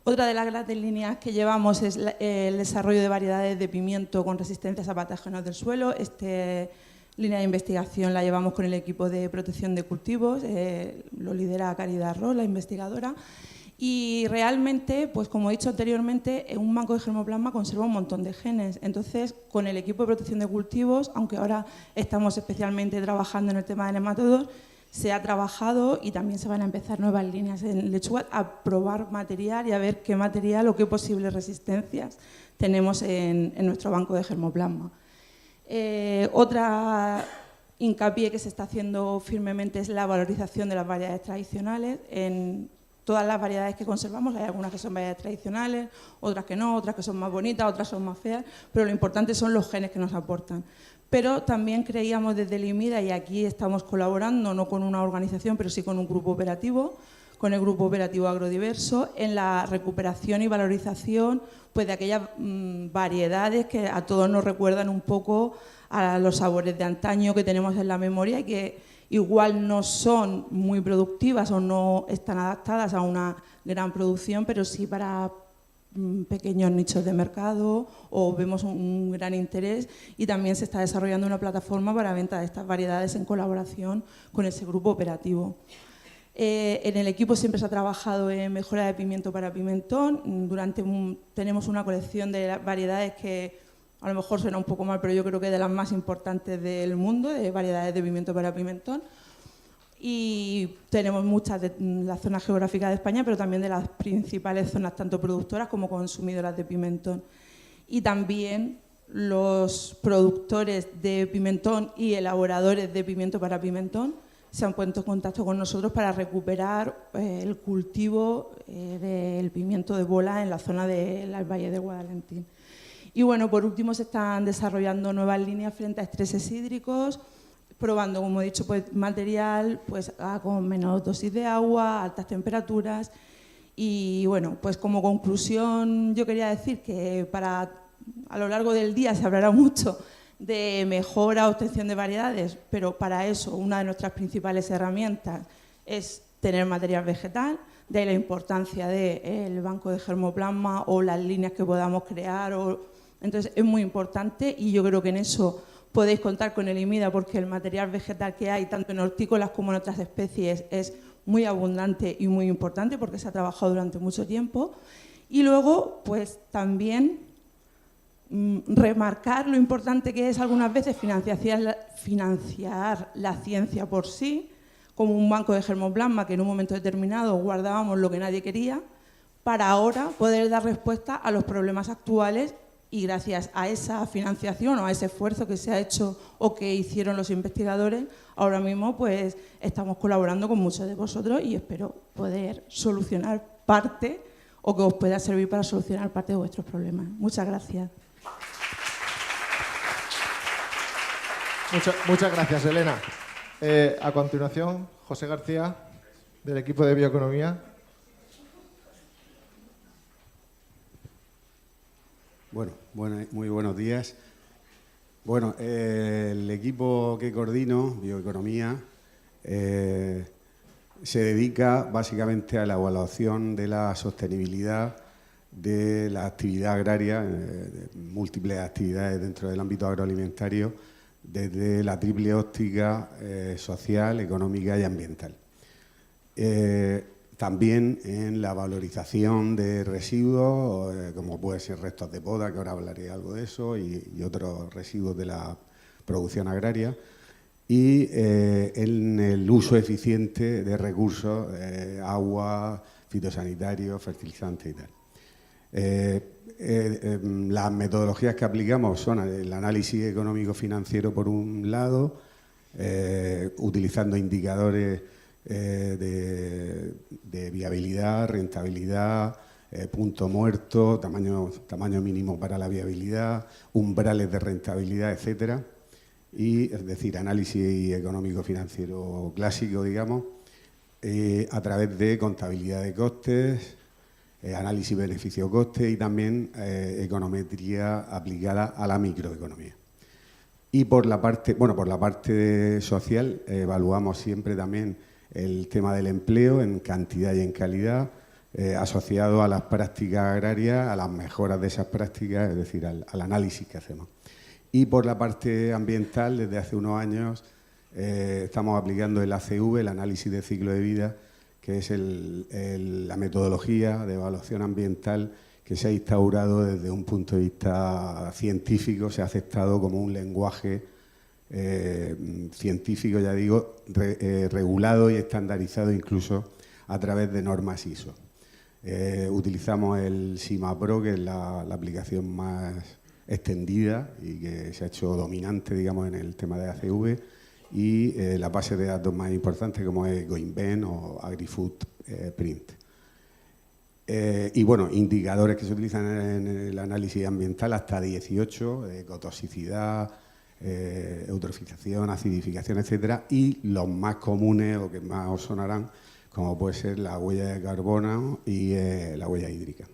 Speaker 11: Otra de las grandes líneas que llevamos es el desarrollo de variedades de pimiento con resistencias a patógenos del suelo. Línea de investigación la llevamos con el equipo de protección de cultivos, lo lidera Caridad Ros, la investigadora, y realmente, pues como he dicho anteriormente, un banco de germoplasma conserva un montón de genes. Entonces, con el equipo de protección de cultivos, aunque ahora estamos especialmente trabajando en el tema de nematodos, se ha trabajado y también se van a empezar nuevas líneas en lechuga a probar material y a ver qué material o qué posibles resistencias tenemos en nuestro banco de germoplasma. Otra hincapié que se está haciendo firmemente es la valorización de las variedades tradicionales. En todas las variedades que conservamos hay algunas que son variedades tradicionales, otras que no, otras que son más bonitas, otras son más feas, pero lo importante son los genes que nos aportan. Pero también creíamos desde el IMIDA, y aquí estamos colaborando, no con una organización, pero sí con un grupo operativo, con el Grupo Operativo Agrodiverso, en la recuperación y valorización pues, de aquellas variedades que a todos nos recuerdan un poco a los sabores de antaño que tenemos en la memoria y que igual no son muy productivas o no están adaptadas a una gran producción, pero sí para pequeños nichos de mercado, o vemos un gran interés, y también se está desarrollando una plataforma para venta de estas variedades en colaboración con ese grupo operativo. En el equipo siempre se ha trabajado en mejora de pimiento para pimentón. Tenemos una colección de variedades que a lo mejor suena un poco mal, pero yo creo que es de las más importantes del mundo, de variedades de pimiento para pimentón. Y tenemos muchas de la zona geográfica de España, pero también de las principales zonas, tanto productoras como consumidoras de pimentón. Y también los productores de pimentón y elaboradores de pimiento para pimentón se han puesto en contacto con nosotros para recuperar el cultivo del pimiento de bola en la zona del Valle de Guadalentín. Y bueno, por último, se están desarrollando nuevas líneas frente a estreses hídricos, probando, como he dicho, pues, material pues, con menos dosis de agua, altas temperaturas. Y bueno, pues como conclusión yo quería decir que a lo largo del día se hablará mucho de mejora o obtención de variedades, pero para eso una de nuestras principales herramientas es tener material vegetal, de ahí la importancia del banco de germoplasma o las líneas que podamos crear. Entonces es muy importante, y yo creo que en eso podéis contar con el IMIDA, porque el material vegetal que hay, tanto en hortícolas como en otras especies, es muy abundante y muy importante porque se ha trabajado durante mucho tiempo. Y luego, pues también remarcar lo importante que es algunas veces financiar la ciencia por sí, como un banco de germoplasma que en un momento determinado guardábamos lo que nadie quería, para ahora poder dar respuesta a los problemas actuales, y gracias a esa financiación o a ese esfuerzo que se ha hecho o que hicieron los investigadores, ahora mismo pues estamos colaborando con muchos de vosotros y espero poder solucionar parte o que os pueda servir para solucionar parte de vuestros problemas. Muchas gracias.
Speaker 1: Muchas gracias, Elena. A continuación, José García, del equipo de Bioeconomía.
Speaker 12: Bueno, muy buenos días. Bueno, el equipo que coordino, Bioeconomía, se dedica básicamente a la evaluación de la sostenibilidad de la actividad agraria, de múltiples actividades dentro del ámbito agroalimentario, desde la triple óptica social, económica y ambiental. También en la valorización de residuos, como pueden ser restos de poda, que ahora hablaré algo de eso, y otros residuos de la producción agraria, y en el uso eficiente de recursos, agua, fitosanitarios, fertilizantes y tal. Las metodologías que aplicamos son el análisis económico-financiero por un lado, utilizando indicadores de viabilidad, rentabilidad, punto muerto, tamaño mínimo para la viabilidad, umbrales de rentabilidad, etcétera. Y, es decir, análisis económico-financiero clásico, digamos, a través de contabilidad de costes, análisis beneficio-coste y también econometría aplicada a la microeconomía. Y por la parte social, evaluamos siempre también el tema del empleo en cantidad y en calidad, asociado a las prácticas agrarias, a las mejoras de esas prácticas, es decir, al análisis que hacemos. Y por la parte ambiental, desde hace unos años estamos aplicando el ACV, el análisis de ciclo de vida, que es la metodología de evaluación ambiental que se ha instaurado desde un punto de vista científico, se ha aceptado como un lenguaje científico, ya digo, regulado y estandarizado incluso a través de normas ISO. Utilizamos el SIMAPRO, que es la aplicación más extendida y que se ha hecho dominante, digamos, en el tema de ACV, y la base de datos más importante como es GoInvent o AgriFootprint. Y bueno, indicadores que se utilizan en el análisis ambiental hasta 18, ecotoxicidad, eutrofización, acidificación, etcétera, y los más comunes o que más os sonarán, como puede ser la huella de carbono y la huella hídrica.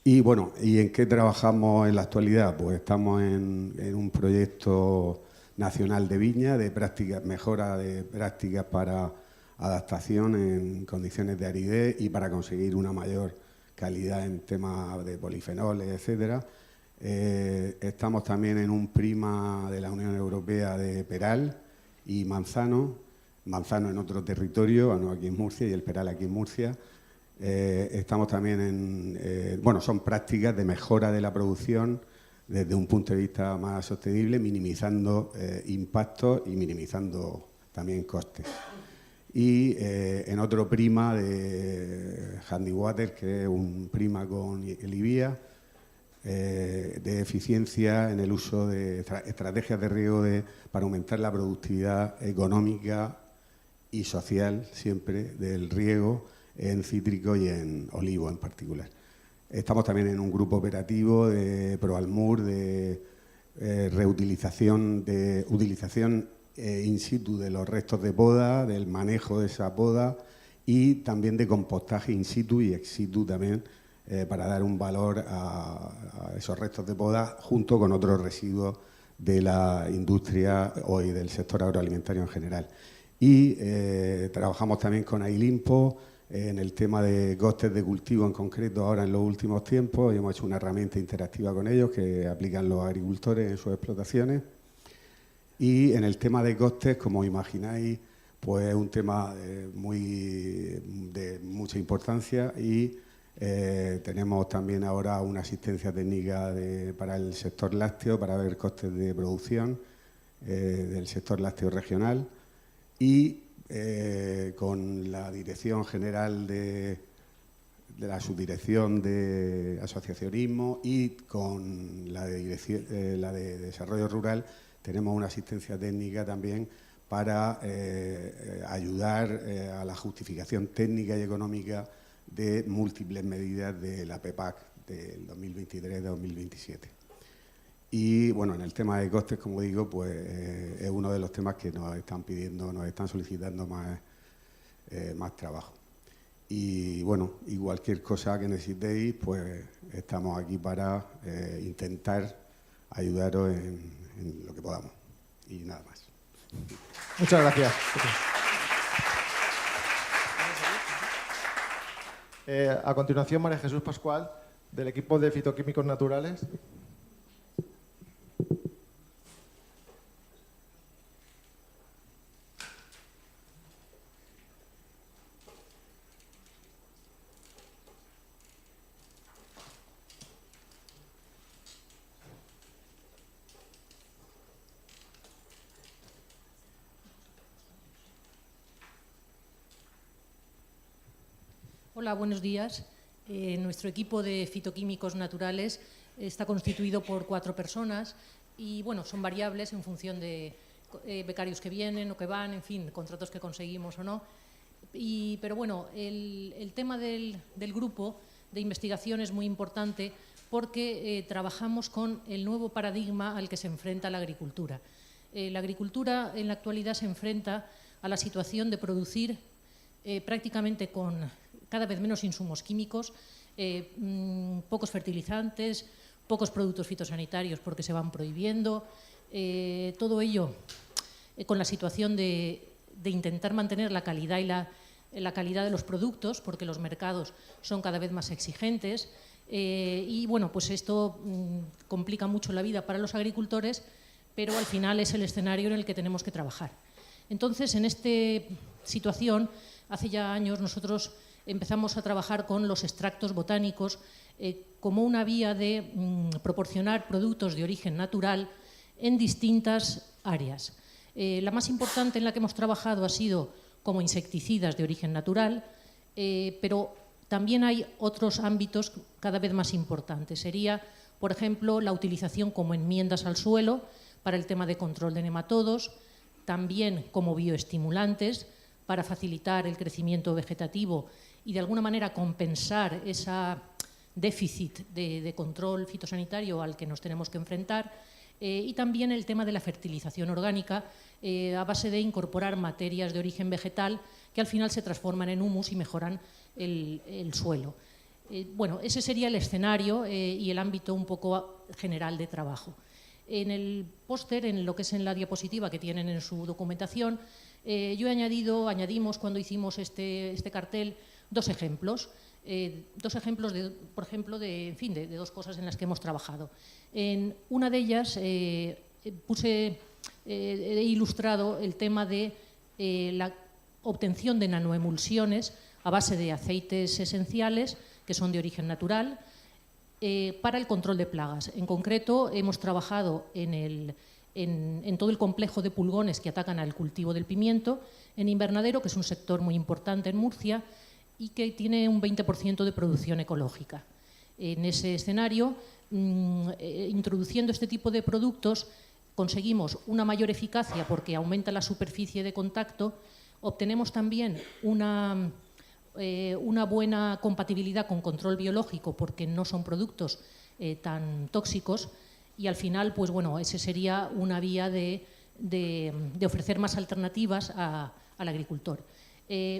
Speaker 12: Y bueno, ¿y en qué trabajamos en la actualidad? Pues estamos en un proyecto nacional de viña, de prácticas, mejora de prácticas para adaptación en condiciones de aridez y para conseguir una mayor calidad en temas de polifenoles, etcétera. Estamos también en un prima de la Unión Europea de peral y manzano en otro territorio, no aquí en Murcia, y el peral aquí en Murcia. Estamos también son prácticas de mejora de la producción desde un punto de vista más sostenible, minimizando impactos y minimizando también costes. Y en otro prima de Handy Water, que es un prima con el IBIA, de eficiencia en el uso de estrategias de riego para aumentar la productividad económica y social, siempre, del riego en cítrico y en olivo en particular. Estamos también en un grupo operativo de Proalmur, de utilización in situ de los restos de poda, del manejo de esa poda y también de compostaje in situ y ex situ también, para dar un valor a esos restos de poda junto con otros residuos de la industria y del sector agroalimentario en general. Y trabajamos también con Ailimpo en el tema de costes de cultivo en concreto ahora en los últimos tiempos, y hemos hecho una herramienta interactiva con ellos que aplican los agricultores en sus explotaciones. Y en el tema de costes, como imagináis, pues es un tema de mucha importancia y tenemos también ahora una asistencia técnica para el sector lácteo para ver costes de producción del sector lácteo regional y con la Dirección General de la Subdirección de Asociacionismo y con la de Desarrollo Rural tenemos una asistencia técnica también para ayudar a la justificación técnica y económica de múltiples medidas de la PEPAC del 2023-2027. Y bueno, en el tema de costes, como digo, pues es uno de los temas que nos están pidiendo, nos están solicitando más trabajo. Y bueno, y cualquier cosa que necesitéis, pues estamos aquí para intentar ayudaros en lo que podamos. Y nada más.
Speaker 1: Muchas gracias. A continuación, María Jesús Pascual, del equipo de fitoquímicos naturales.
Speaker 13: Hola, buenos días. Nuestro equipo de fitoquímicos naturales está constituido por 4 personas y, bueno, son variables en función de becarios que vienen o que van, en fin, contratos que conseguimos o no. Pero, bueno, el tema del grupo de investigación es muy importante porque trabajamos con el nuevo paradigma al que se enfrenta la agricultura. La agricultura en la actualidad se enfrenta a la situación de producir prácticamente con cada vez menos insumos químicos, pocos fertilizantes, pocos productos fitosanitarios porque se van prohibiendo, todo ello con la situación de intentar mantener la calidad y la calidad de los productos, porque los mercados son cada vez más exigentes, y bueno, pues esto complica mucho la vida para los agricultores, pero al final es el escenario en el que tenemos que trabajar. Entonces, en esta situación, hace ya años nosotros empezamos a trabajar con los extractos botánicos como una vía de proporcionar productos de origen natural en distintas áreas. La más importante en la que hemos trabajado ha sido como insecticidas de origen natural, pero también hay otros ámbitos cada vez más importantes. Sería, por ejemplo, la utilización como enmiendas al suelo para el tema de control de nematodos, también como bioestimulantes para facilitar el crecimiento vegetativo y de alguna manera compensar ese déficit de control fitosanitario al que nos tenemos que enfrentar, y también el tema de la fertilización orgánica a base de incorporar materias de origen vegetal que al final se transforman en humus y mejoran el suelo. Bueno, ese sería el escenario y el ámbito un poco general de trabajo. En el póster, en lo que es en la diapositiva que tienen en su documentación, añadimos cuando hicimos este cartel dos ejemplos por ejemplo, de 2 cosas en las que hemos trabajado. En una de ellas he ilustrado el tema de la obtención de nanoemulsiones a base de aceites esenciales que son de origen natural para el control de plagas. En concreto, hemos trabajado en todo el complejo de pulgones que atacan al cultivo del pimiento en invernadero, que es un sector muy importante en Murcia y que tiene un 20% de producción ecológica. En ese escenario, introduciendo este tipo de productos, conseguimos una mayor eficacia porque aumenta la superficie de contacto, obtenemos también una buena compatibilidad con control biológico porque no son productos tan tóxicos y al final, pues bueno, ese sería una vía de ofrecer más alternativas al agricultor.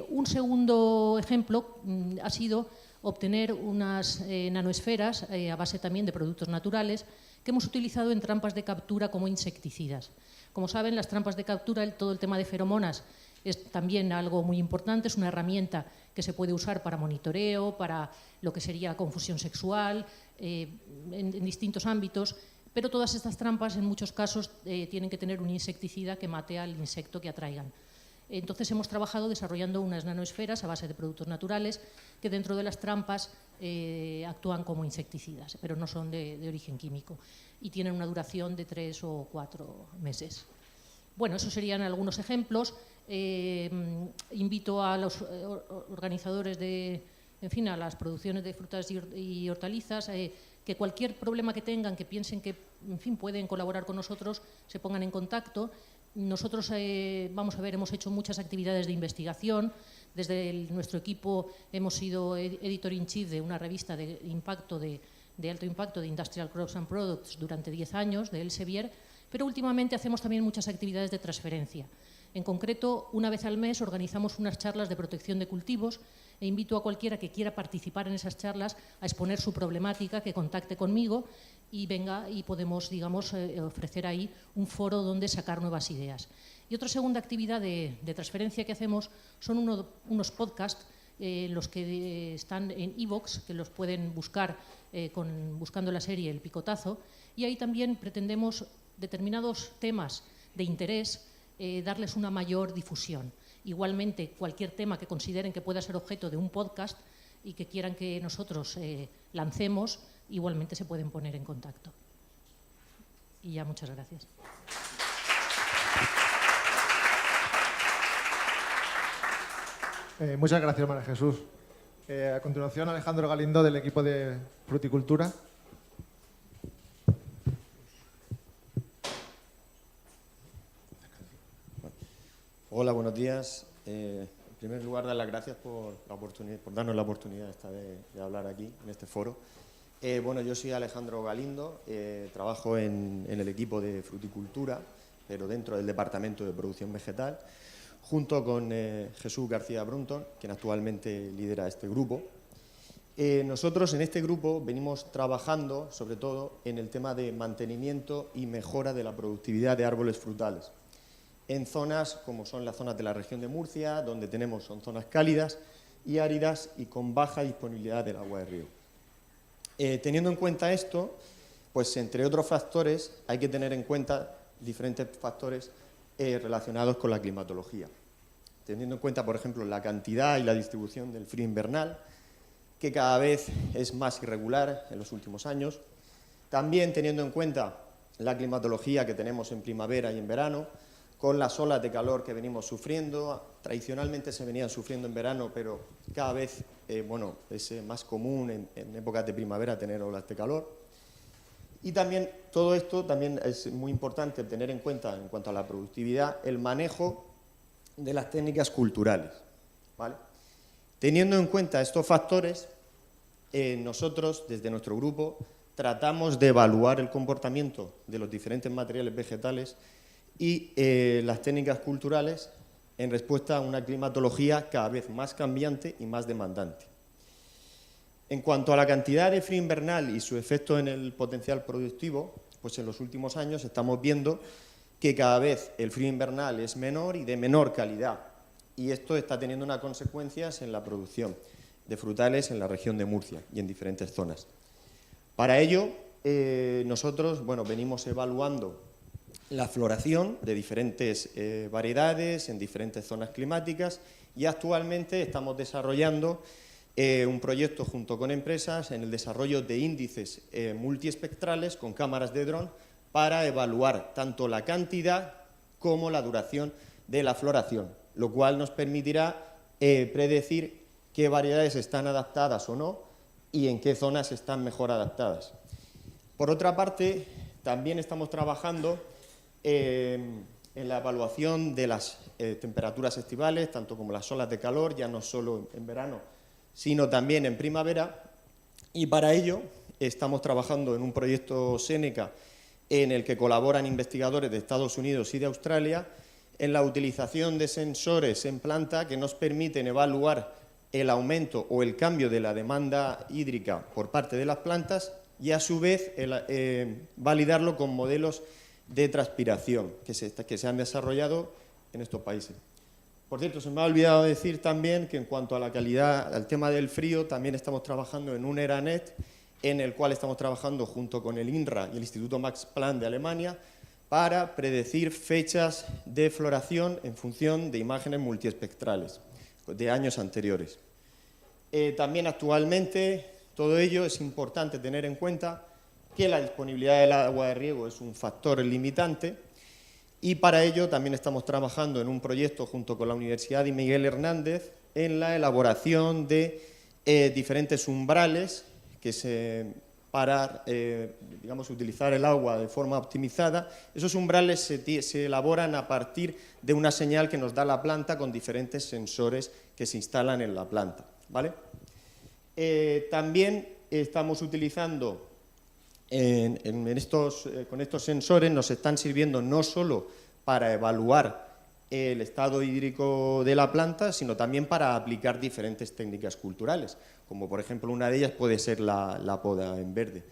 Speaker 13: Un segundo ejemplo ha sido obtener unas nanoesferas a base también de productos naturales que hemos utilizado en trampas de captura como insecticidas. Como saben, las trampas de captura, todo el tema de feromonas es también algo muy importante, es una herramienta que se puede usar para monitoreo, para lo que sería confusión sexual, en distintos ámbitos, pero todas estas trampas en muchos casos tienen que tener un insecticida que mate al insecto que atraigan. Entonces hemos trabajado desarrollando unas nanoesferas a base de productos naturales que dentro de las trampas actúan como insecticidas, pero no son de origen químico y tienen una duración de 3 o 4 meses. Bueno, esos serían algunos ejemplos. Invito a los organizadores a las producciones de frutas y hortalizas que cualquier problema que tengan, que piensen que pueden colaborar con nosotros, se pongan en contacto. Nosotros, hemos hecho muchas actividades de investigación. Desde nuestro equipo hemos sido editor in chief de una revista de alto impacto de Industrial Crops and Products durante 10 años, de Elsevier, pero últimamente hacemos también muchas actividades de transferencia. En concreto, una vez al mes organizamos unas charlas de protección de cultivos e invito a cualquiera que quiera participar en esas charlas a exponer su problemática, que contacte conmigo y venga y podemos, ofrecer ahí un foro donde sacar nuevas ideas. Y otra segunda actividad de transferencia que hacemos son unos podcasts los que están en iVoox, que los pueden buscar buscando la serie El Picotazo, y ahí también pretendemos determinados temas de interés darles una mayor difusión. Igualmente, cualquier tema que consideren que pueda ser objeto de un podcast y que quieran que nosotros lancemos, igualmente se pueden poner en contacto. Y ya, muchas gracias.
Speaker 1: Muchas gracias, María Jesús. A continuación, Alejandro Galindo, del equipo de Fruticultura.
Speaker 14: Hola, buenos días. En primer lugar, dar las gracias por darnos la oportunidad de hablar aquí, en este foro. Bueno, yo soy Alejandro Galindo, trabajo en el equipo de Fruticultura, pero dentro del Departamento de Producción Vegetal, junto con Jesús García Brunton, quien actualmente lidera este grupo. Nosotros en este grupo venimos trabajando, sobre todo, en el tema de mantenimiento y mejora de la productividad de árboles frutales, en zonas como son las zonas de la región de Murcia, donde son zonas cálidas y áridas y con baja disponibilidad del agua de río. Teniendo en cuenta esto, pues entre otros factores hay que tener en cuenta diferentes factores relacionados con la climatología. Teniendo en cuenta, por ejemplo, la cantidad y la distribución del frío invernal, que cada vez es más irregular en los últimos años. También teniendo en cuenta la climatología que tenemos en primavera y en verano, con las olas de calor que venimos sufriendo. Tradicionalmente se venían sufriendo en verano, pero cada vez es más común en épocas de primavera tener olas de calor. Y también todo esto también es muy importante tener en cuenta, en cuanto a la productividad, el manejo de las técnicas culturales, ¿vale? Teniendo en cuenta estos factores, nosotros desde nuestro grupo tratamos de evaluar el comportamiento de los diferentes materiales vegetales y las técnicas culturales en respuesta a una climatología cada vez más cambiante y más demandante. En cuanto a la cantidad de frío invernal y su efecto en el potencial productivo, pues en los últimos años estamos viendo que cada vez el frío invernal es menor y de menor calidad, y esto está teniendo unas consecuencias en la producción de frutales en la región de Murcia y en diferentes zonas. Para ello, nosotros venimos evaluando la floración de diferentes variedades en diferentes zonas climáticas, y actualmente estamos desarrollando un proyecto junto con empresas en el desarrollo de índices multiespectrales con cámaras de dron para evaluar tanto la cantidad como la duración de la floración, lo cual nos permitirá predecir qué variedades están adaptadas o no y en qué zonas están mejor adaptadas. Por otra parte, también estamos trabajando en la evaluación de las temperaturas estivales, tanto como las olas de calor, ya no solo en verano, sino también en primavera, y para ello estamos trabajando en un proyecto Seneca en el que colaboran investigadores de Estados Unidos y de Australia en la utilización de sensores en planta que nos permiten evaluar el aumento o el cambio de la demanda hídrica por parte de las plantas y a su vez validarlo con modelos de transpiración que se han desarrollado en estos países. Por cierto, se me ha olvidado decir también que en cuanto a la calidad, al tema del frío, también estamos trabajando en un ERANET en el cual estamos trabajando junto con el INRA y el Instituto Max Planck de Alemania para predecir fechas de floración en función de imágenes multiespectrales de años anteriores. También actualmente todo ello es importante tener en cuenta que la disponibilidad del agua de riego es un factor limitante, y para ello también estamos trabajando en un proyecto junto con la Universidad de Miguel Hernández en la elaboración de diferentes umbrales para utilizar el agua de forma optimizada. Esos umbrales se elaboran a partir de una señal que nos da la planta con diferentes sensores que se instalan en la planta, ¿vale? También estamos utilizando con estos sensores, nos están sirviendo no solo para evaluar el estado hídrico de la planta, sino también para aplicar diferentes técnicas culturales, como por ejemplo una de ellas puede ser la poda en verde,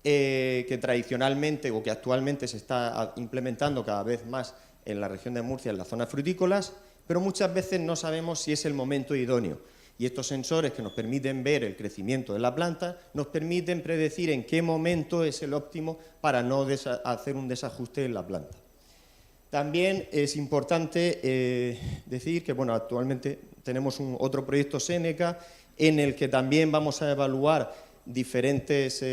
Speaker 14: que tradicionalmente o que actualmente se está implementando cada vez más en la región de Murcia, en las zonas frutícolas, pero muchas veces no sabemos si es el momento idóneo. Y estos sensores que nos permiten ver el crecimiento de la planta nos permiten predecir en qué momento es el óptimo para no hacer un desajuste en la planta. También es importante decir que bueno, actualmente tenemos otro proyecto Seneca en el que también vamos a evaluar diferentes,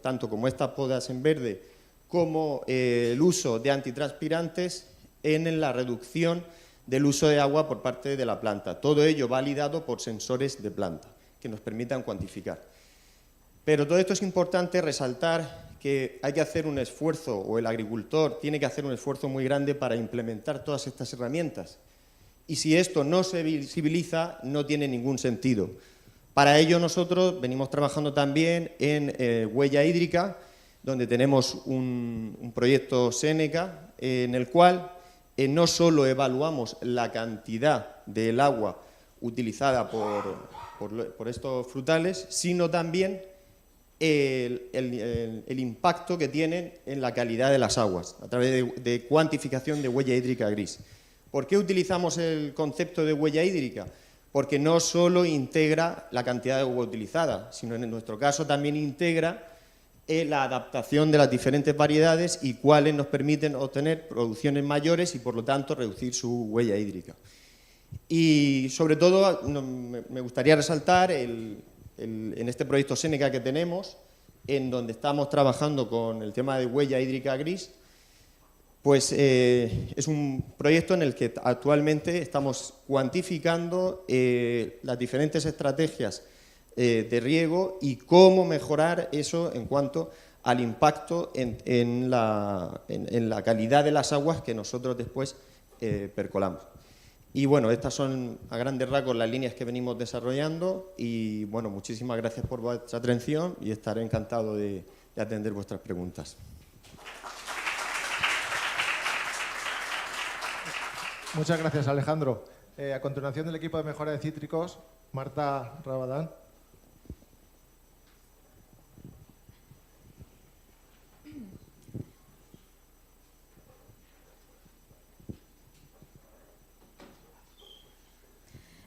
Speaker 14: tanto como estas podas en verde, como el uso de antitranspirantes en la reducción del uso de agua por parte de la planta. Todo ello validado por sensores de planta que nos permitan cuantificar. Pero todo esto es importante resaltar que hay que hacer un esfuerzo, o el agricultor tiene que hacer un esfuerzo muy grande para implementar todas estas herramientas. Y si esto no se visibiliza, no tiene ningún sentido. Para ello nosotros venimos trabajando también en huella hídrica, donde tenemos un proyecto Seneca, en el cual no solo evaluamos la cantidad del agua utilizada por estos frutales, sino también el impacto que tienen en la calidad de las aguas, a través de cuantificación de huella hídrica gris. ¿Por qué utilizamos el concepto de huella hídrica? Porque no solo integra la cantidad de agua utilizada, sino en nuestro caso también integra la adaptación de las diferentes variedades y cuáles nos permiten obtener producciones mayores y por lo tanto reducir su huella hídrica. Y sobre todo me gustaría resaltar en este proyecto Seneca que tenemos, en donde estamos trabajando con el tema de huella hídrica gris, pues es un proyecto en el que actualmente estamos cuantificando las diferentes estrategias de riego y cómo mejorar eso en cuanto al impacto en la calidad de las aguas que nosotros después percolamos. Y bueno, estas son a grandes rasgos las líneas que venimos desarrollando y bueno, muchísimas gracias por vuestra atención y estaré encantado de atender vuestras preguntas.
Speaker 1: Muchas gracias, Alejandro. A continuación del equipo de mejora de cítricos, Marta Rabadán.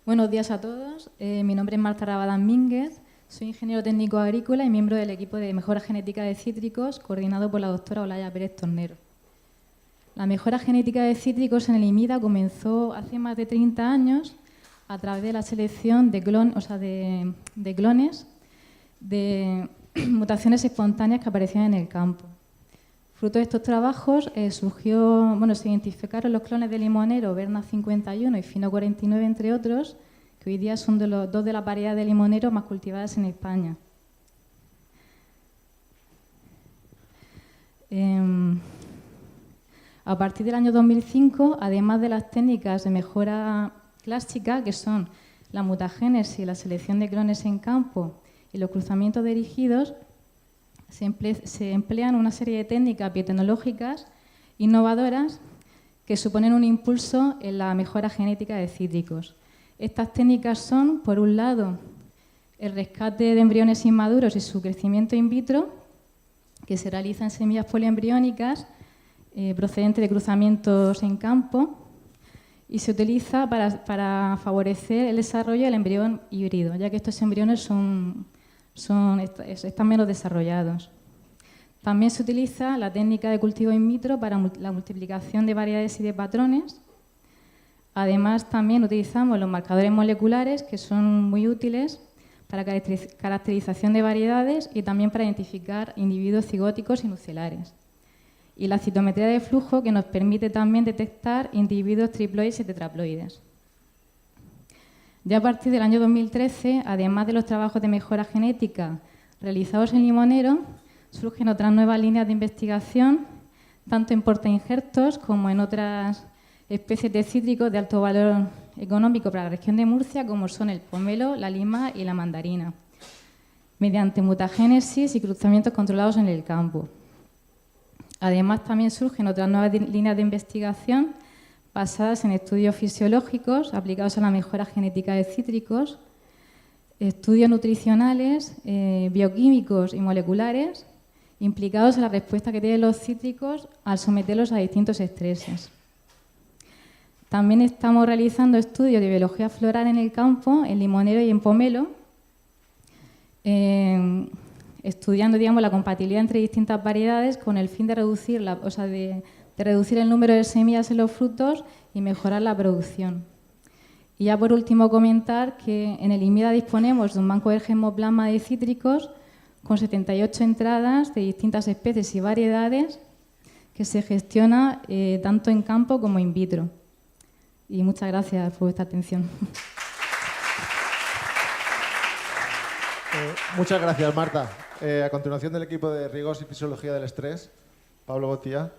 Speaker 15: Buenos días a todos. Mi nombre es Marta Rabadán Mínguez. Soy ingeniero técnico agrícola y miembro del equipo de mejora genética de cítricos, coordinado por la doctora Olaya Pérez Tornero. La mejora genética de cítricos en el IMIDA comenzó hace más de 30 años a través de la selección de clones de mutaciones espontáneas que aparecían en el campo. Fruto de estos trabajos se identificaron los clones de limonero Berna 51 y Fino 49, entre otros, que hoy día son dos de las variedades de limonero más cultivadas en España. A partir del año 2005, además de las técnicas de mejora clásica, que son la mutagénesis, la selección de clones en campo y los cruzamientos dirigidos, se emplean una serie de técnicas biotecnológicas innovadoras que suponen un impulso en la mejora genética de cítricos. Estas técnicas son, por un lado, el rescate de embriones inmaduros y su crecimiento in vitro, que se realiza en semillas poliembriónicas procedentes de cruzamientos en campo y se utiliza para favorecer el desarrollo del embrión híbrido, ya que estos embriones están menos desarrollados. También se utiliza la técnica de cultivo in vitro para la multiplicación de variedades y de patrones. Además, también utilizamos los marcadores moleculares, que son muy útiles para caracterización de variedades y también para identificar individuos cigóticos y nucelares. Y la citometría de flujo, que nos permite también detectar individuos triploides y tetraploides. Ya a partir del año 2013, además de los trabajos de mejora genética realizados en limonero, surgen otras nuevas líneas de investigación, tanto en portainjertos como en otras especies de cítricos de alto valor económico para la región de Murcia, como son el pomelo, la lima y la mandarina, mediante mutagénesis y cruzamientos controlados en el campo. Además, también surgen otras nuevas líneas de investigación basadas en estudios fisiológicos aplicados a la mejora genética de cítricos, estudios nutricionales, bioquímicos y moleculares implicados en la respuesta que tienen los cítricos al someterlos a distintos estreses. También estamos realizando estudios de biología floral en el campo, en Limonero y en Pomelo, estudiando, digamos, la compatibilidad entre distintas variedades con el fin de reducir, de reducir el número de semillas en los frutos y mejorar la producción. Y ya por último comentar que en el IMIDA disponemos de un banco de germoplasma de cítricos con 78 entradas de distintas especies y variedades que se gestiona tanto en campo como in vitro. Y muchas gracias por vuestra atención.
Speaker 1: Muchas gracias, Marta. A continuación del equipo de Rigor y Fisiología del Estrés, Pablo Botía.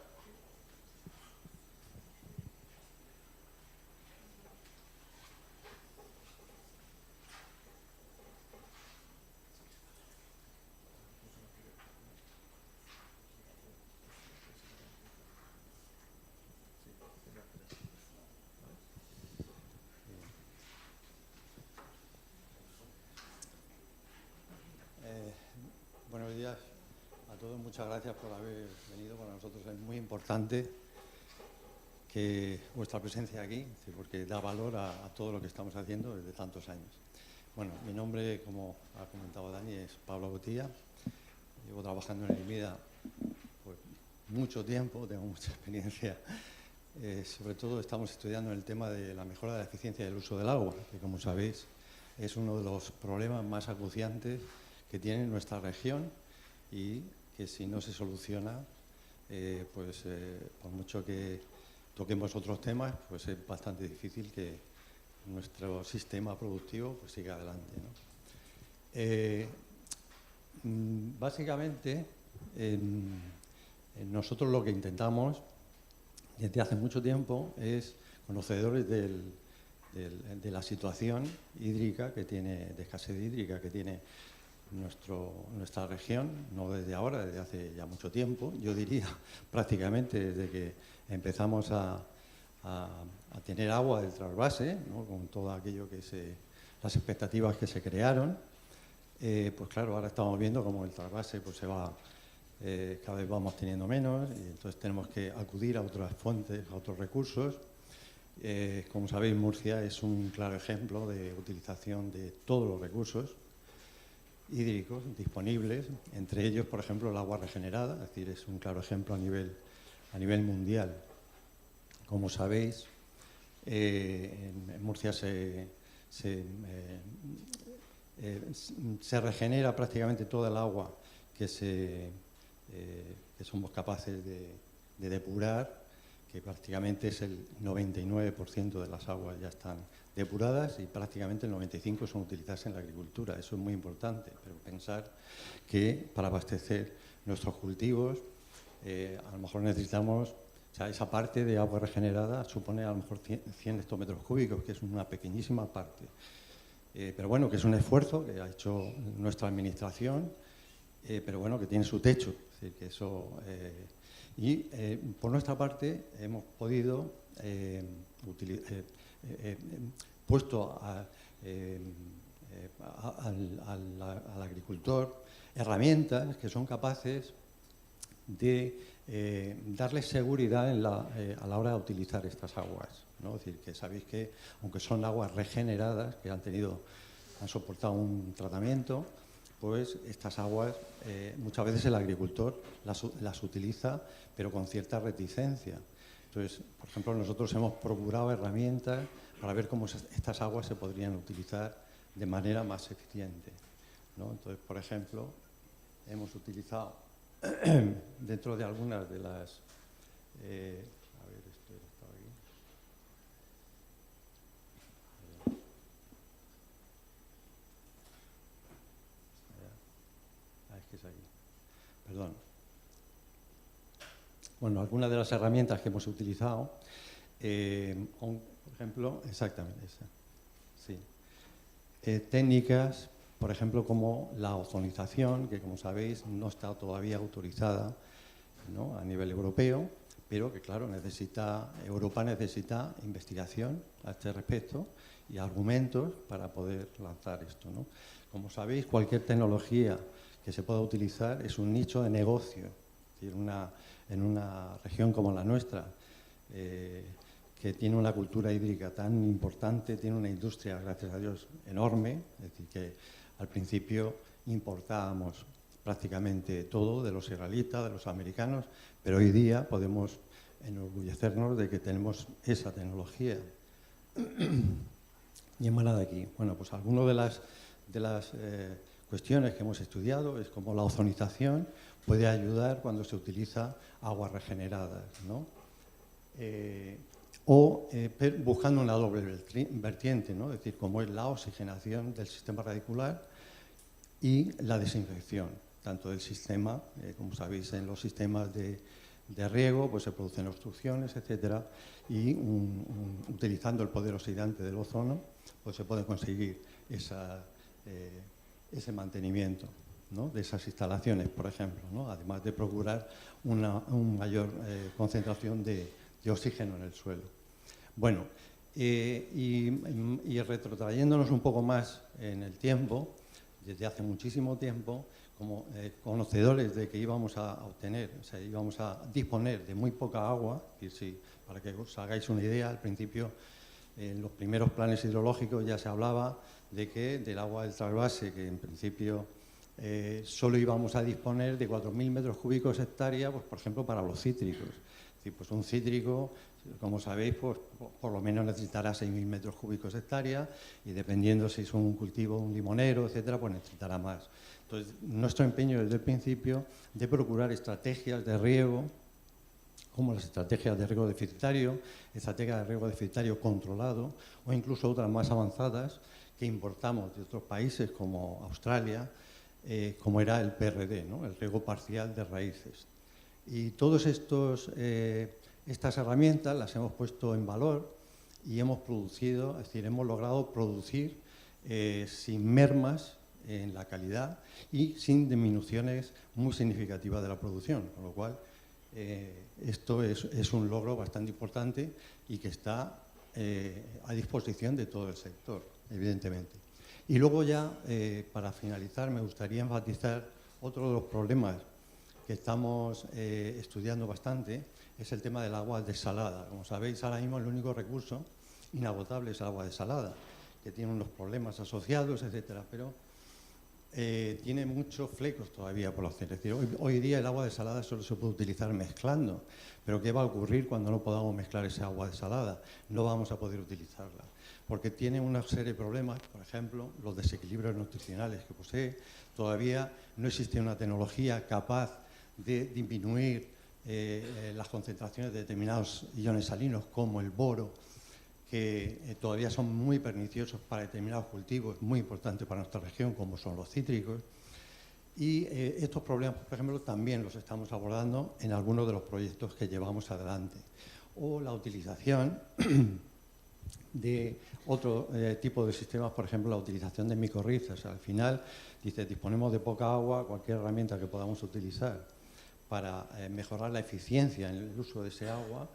Speaker 16: Buenos días a todos, muchas gracias por haber venido. Para nosotros es muy importante que vuestra presencia aquí, porque da valor a todo lo que estamos haciendo desde tantos años. Bueno, mi nombre, como ha comentado Dani, es Pablo Botía. Llevo trabajando en el IMIDA pues, mucho tiempo, tengo mucha experiencia. Sobre todo estamos estudiando el tema de la mejora de la eficiencia del uso del agua, que como sabéis es uno de los problemas más acuciantes que tiene nuestra región y que si no se soluciona, por mucho que toquemos otros temas, pues es bastante difícil que nuestro sistema productivo pues, siga adelante, ¿no? Básicamente, nosotros lo que intentamos desde hace mucho tiempo es conocedores de la situación hídrica que tiene, de escasez hídrica que tiene nuestra región, no desde ahora, desde hace ya mucho tiempo, yo diría prácticamente desde que empezamos a tener agua del trasvase, ¿no? Con todo aquello las expectativas que se crearon, pues claro, ahora estamos viendo como el trasvase pues se va, cada vez vamos teniendo menos y entonces tenemos que acudir a otras fuentes, a otros recursos. Como sabéis, Murcia es un claro ejemplo de utilización de todos los recursos hídricos disponibles, entre ellos, por ejemplo, el agua regenerada, es decir, es un claro ejemplo a nivel mundial. Como sabéis, en Murcia se regenera prácticamente toda el agua que somos capaces de depurar, que prácticamente es el 99% de las aguas ya están depuradas y prácticamente el 95% son utilizadas en la agricultura. Eso es muy importante, pero pensar que para abastecer nuestros cultivos a lo mejor necesitamos, o sea, esa parte de agua regenerada supone a lo mejor 100 hectómetros cúbicos, que es una pequeñísima parte. Pero bueno, que es un esfuerzo que ha hecho nuestra administración, pero bueno, que tiene su techo. Es decir, que eso, por nuestra parte hemos podido puesto al agricultor herramientas que son capaces de darle seguridad a la hora de utilizar estas aguas, ¿no? Es decir, que sabéis que aunque son aguas regeneradas, que han soportado un tratamiento, pues estas aguas muchas veces el agricultor las utiliza, pero con cierta reticencia. Entonces, por ejemplo, nosotros hemos procurado herramientas para ver cómo estas aguas se podrían utilizar de manera más eficiente, ¿no? Entonces, por ejemplo, hemos utilizado dentro de algunas de las... a ver, esto estaba aquí. Es que es aquí. Perdón. Bueno, algunas de las herramientas que hemos utilizado, por ejemplo, exactamente esa, sí. Técnicas, por ejemplo, como la ozonización, que como sabéis no está todavía autorizada, ¿no? A nivel europeo, pero que claro, Europa necesita investigación a este respecto y argumentos para poder lanzar esto, ¿no? Como sabéis, cualquier tecnología que se pueda utilizar es un nicho de negocio. Es decir, en una región como la nuestra, que tiene una cultura hídrica tan importante, tiene una industria, gracias a Dios, enorme, es decir, que al principio importábamos prácticamente todo de los israelitas, de los americanos, pero hoy día podemos enorgullecernos de que tenemos esa tecnología. Y emanada aquí. Bueno, pues algunas de las cuestiones que hemos estudiado es cómo la ozonización puede ayudar cuando se utiliza aguas regeneradas, ¿no? Buscando una doble vertiente, ¿no? Es decir, como es la oxigenación del sistema radicular y la desinfección, tanto del sistema, como sabéis, en los sistemas de riego pues se producen obstrucciones, etcétera, y utilizando el poder oxidante del ozono pues se puede conseguir ese mantenimiento, ¿no? De esas instalaciones, por ejemplo, ¿no? Además de procurar una mayor concentración de oxígeno en el suelo. Bueno, y retrotrayéndonos un poco más en el tiempo, desde hace muchísimo tiempo, como conocedores de que íbamos a obtener, o sea, íbamos a disponer de muy poca agua, y sí, para que os hagáis una idea, al principio en los primeros planes hidrológicos ya se hablaba de que del agua del trasvase, que en principio solo íbamos a disponer de 4.000 metros cúbicos hectárea, pues por ejemplo para los cítricos. Es decir, pues un cítrico, como sabéis, pues por lo menos necesitará 6.000 metros cúbicos hectárea, y dependiendo si es un cultivo, un limonero, etcétera, pues necesitará más. Entonces, nuestro empeño desde el principio de procurar estrategias de riego, como las estrategias de riego deficitario, estrategias de riego deficitario controlado, o incluso otras más avanzadas que importamos de otros países como Australia, como era el PRD, ¿no? El riego parcial de raíces. Y todas estas herramientas las hemos puesto en valor y hemos producido, es decir, hemos logrado producir sin mermas en la calidad y sin disminuciones muy significativas de la producción, con lo cual esto es un logro bastante importante y que está a disposición de todo el sector, evidentemente. Y luego ya, para finalizar, me gustaría enfatizar otro de los problemas que estamos estudiando bastante, es el tema del agua desalada. Como sabéis, ahora mismo el único recurso inagotable es el agua desalada, que tiene unos problemas asociados, etcétera, pero tiene muchos flecos todavía por hacer. Es decir, hoy día el agua desalada solo se puede utilizar mezclando, pero ¿qué va a ocurrir cuando no podamos mezclar esa agua desalada? No vamos a poder utilizarla, porque tiene una serie de problemas, por ejemplo, los desequilibrios nutricionales que posee. Todavía no existe una tecnología capaz de disminuir las concentraciones de determinados iones salinos, como el boro, que todavía son muy perniciosos para determinados cultivos, muy importantes para nuestra región, como son los cítricos. Y estos problemas, por ejemplo, también los estamos abordando en algunos de los proyectos que llevamos adelante. O la utilización de otro tipo de sistemas, por ejemplo, la utilización de micorrizas. Al final, disponemos de poca agua, cualquier herramienta que podamos utilizar para mejorar la eficiencia en el uso de ese agua,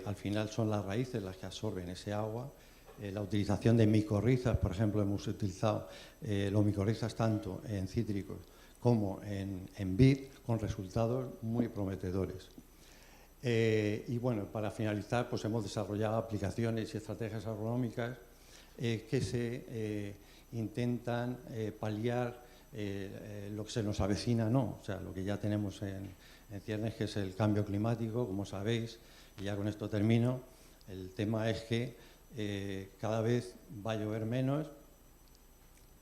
Speaker 16: al final son las raíces las que absorben ese agua. La utilización de micorrizas, por ejemplo, hemos utilizado los micorrizas tanto en cítricos como en vid, con resultados muy prometedores. Y bueno, para finalizar, pues hemos desarrollado aplicaciones y estrategias agronómicas que se intentan paliar lo que se nos avecina, no, o sea, lo que ya tenemos en ciernes, que es el cambio climático, como sabéis, y ya con esto termino. El tema es que cada vez va a llover menos,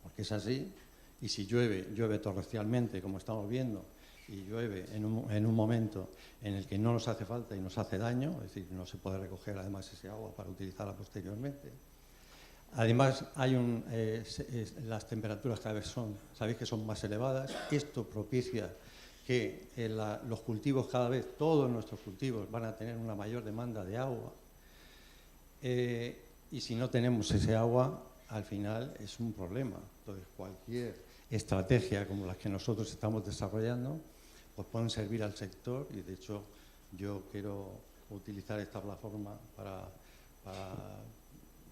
Speaker 16: porque es así, y si llueve, llueve torrencialmente, como estamos viendo, y llueve en un momento en el que no nos hace falta y nos hace daño, es decir, no se puede recoger además ese agua para utilizarla posteriormente. Además, las temperaturas cada vez sabéis que son más elevadas. Esto propicia que los cultivos cada vez, todos nuestros cultivos, van a tener una mayor demanda de agua. Y si no tenemos ese agua, al final es un problema. Entonces, cualquier estrategia como las que nosotros estamos desarrollando, pues pueden servir al sector, y de hecho yo quiero utilizar esta plataforma para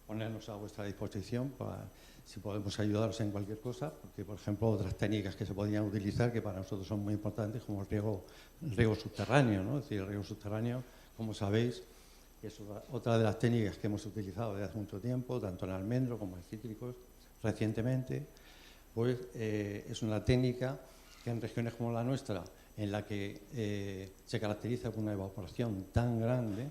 Speaker 16: ponernos a vuestra disposición para si podemos ayudaros en cualquier cosa, porque por ejemplo otras técnicas que se podrían utilizar que para nosotros son muy importantes, como el riego subterráneo, ¿no? Es decir, el riego subterráneo, como sabéis, que es otra de las técnicas que hemos utilizado desde hace mucho tiempo, tanto en almendro como en cítricos recientemente, pues es una técnica que en regiones como la nuestra, en la que se caracteriza por una evaporación tan grande,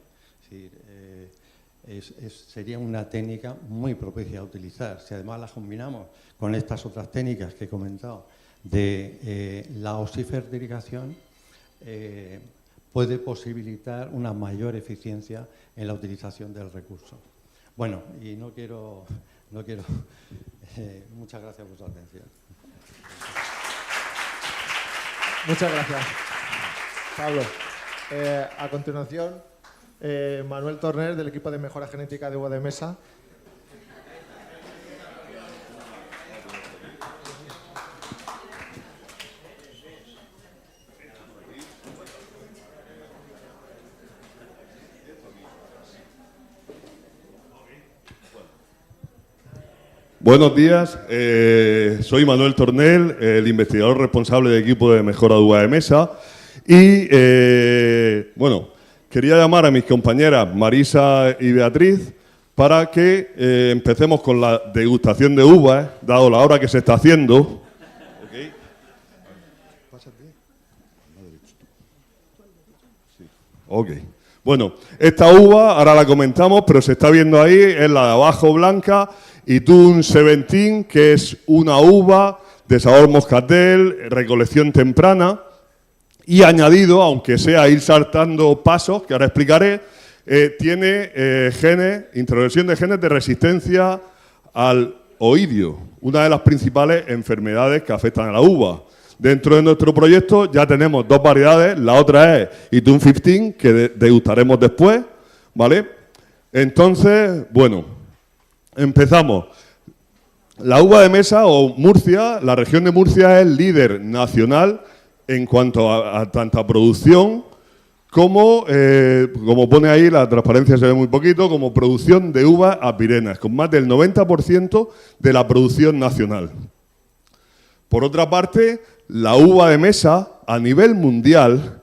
Speaker 16: es decir, sería una técnica muy propicia a utilizar. Si además la combinamos con estas otras técnicas que he comentado de la osifertilización, puede posibilitar una mayor eficiencia en la utilización del recurso. Bueno, y no quiero muchas gracias por su atención.
Speaker 1: Muchas gracias, Pablo. A continuación, Manuel Torner, del equipo de mejora genética de uva de mesa.
Speaker 17: Buenos días, soy Manuel Tornel, el investigador responsable del equipo de mejora de uva de mesa y, bueno, quería llamar a mis compañeras Marisa y Beatriz para que empecemos con la degustación de uvas, dado la hora que se está haciendo. Ok. Bueno, esta uva, ahora la comentamos, pero se está viendo ahí, es la de abajo blanca, Ytún 17, que es una uva de sabor moscatel, recolección temprana, y añadido, aunque sea ir saltando pasos, que ahora explicaré, tiene introducción de genes de resistencia al oidio, una de las principales enfermedades que afectan a la uva. Dentro de nuestro proyecto ya tenemos dos variedades, la otra es Ytún 15, que degustaremos después, ¿vale? Entonces, bueno, empezamos. La uva de mesa o Murcia, la región de Murcia es líder nacional en cuanto a tanta producción como pone ahí, la transparencia se ve muy poquito, como producción de uvas apirenas, con más del 90% de la producción nacional. Por otra parte, la uva de mesa, a nivel mundial,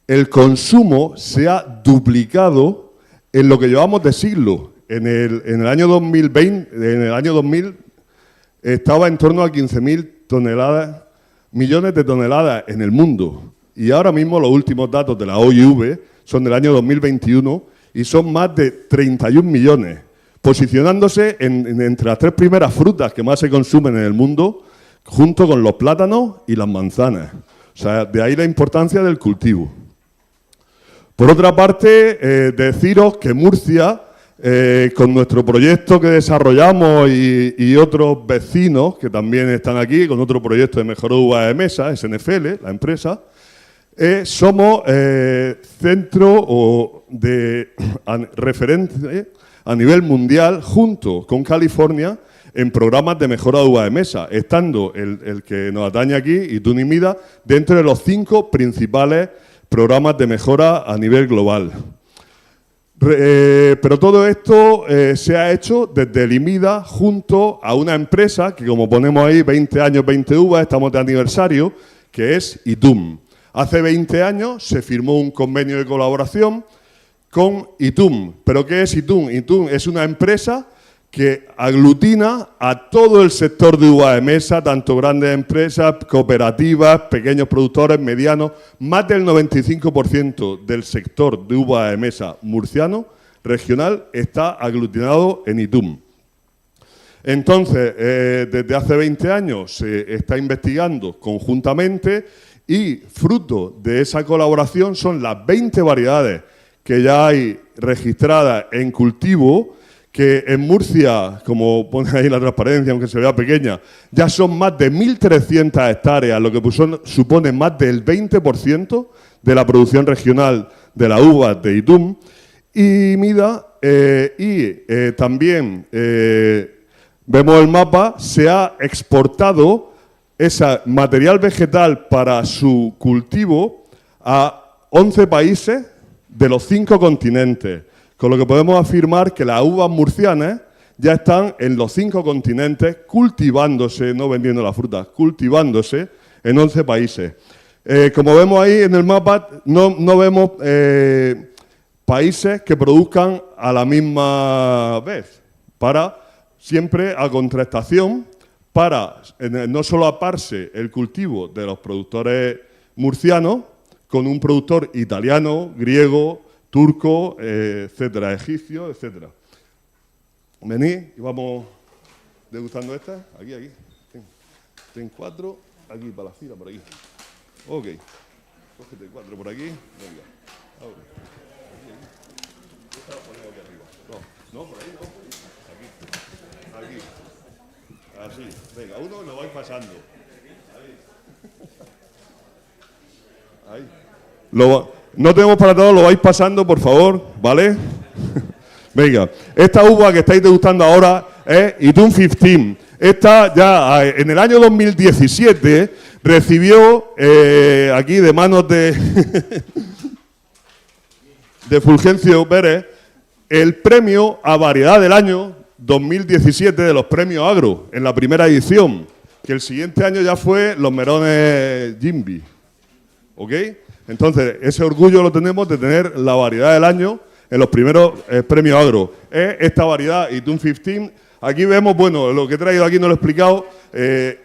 Speaker 17: el consumo se ha duplicado en lo que llevamos de siglo. En el año 2000 estaba en torno a 15.000 millones de toneladas en el mundo. Y ahora mismo los últimos datos de la OIV son del año 2021 y son más de 31 millones, posicionándose entre las tres primeras frutas que más se consumen en el mundo, junto con los plátanos y las manzanas. O sea, de ahí la importancia del cultivo. Por otra parte, deciros que Murcia, con nuestro proyecto que desarrollamos y otros vecinos que también están aquí, con otro proyecto de mejora de uva de mesa, SNFL, la empresa, somos centro de referente a nivel mundial, junto con California, en programas de mejora de uva de mesa, estando el que nos atañe aquí, Ytún y Mida, dentro de los 5 principales programas de mejora a nivel global. Pero todo esto se ha hecho desde el IMIDA junto a una empresa que, como ponemos ahí, 20 años, 20 uvas, estamos de aniversario, que es Ytún. Hace 20 años se firmó un convenio de colaboración con Ytún. ¿Pero qué es Ytún? Ytún es una empresa que aglutina a todo el sector de uva de mesa, tanto grandes empresas, cooperativas, pequeños productores, medianos. Más del 95% del sector de uva de mesa murciano regional está aglutinado en Ytún. Entonces, desde hace 20 años se está investigando conjuntamente y fruto de esa colaboración son las 20 variedades que ya hay registradas en cultivo, que en Murcia, como pone ahí la transparencia, aunque se vea pequeña, ya son más de 1.300 hectáreas, lo que supone más del 20% de la producción regional de la uva de Ytún y Mida. También vemos el mapa, se ha exportado ese material vegetal para su cultivo a 11 países de los 5 continentes. Con lo que podemos afirmar que las uvas murcianas ya están en los 5 continentes cultivándose, no vendiendo la fruta, cultivándose en 11 países. Como vemos ahí en el mapa, no vemos países que produzcan a la misma vez, para siempre a contrastación, para no solaparse el cultivo de los productores murcianos con un productor italiano, griego, turco, etcétera, egipcio, etcétera. Venid y vamos degustando esta. Aquí. Ten 4, aquí para la fila, por aquí. Ok. Cógete 4 por aquí. Venga. Ahora. Esta la ponemos aquí arriba. No, por ahí no. Aquí. Así. Venga, uno lo vais pasando. Ahí. No tenemos para todos, lo vais pasando, por favor, ¿vale? Venga, esta uva que estáis degustando ahora es Itum 15. Esta ya en el año 2017 recibió aquí de manos de, de Fulgencio Pérez el premio a variedad del año 2017 de los premios Agro en la primera edición, que el siguiente año ya fue los melones Jimby. ¿Ok? Entonces, ese orgullo lo tenemos de tener la variedad del año en los primeros premios Agro. Es esta variedad, Itum 15. Aquí vemos, bueno, lo que he traído aquí no lo he explicado.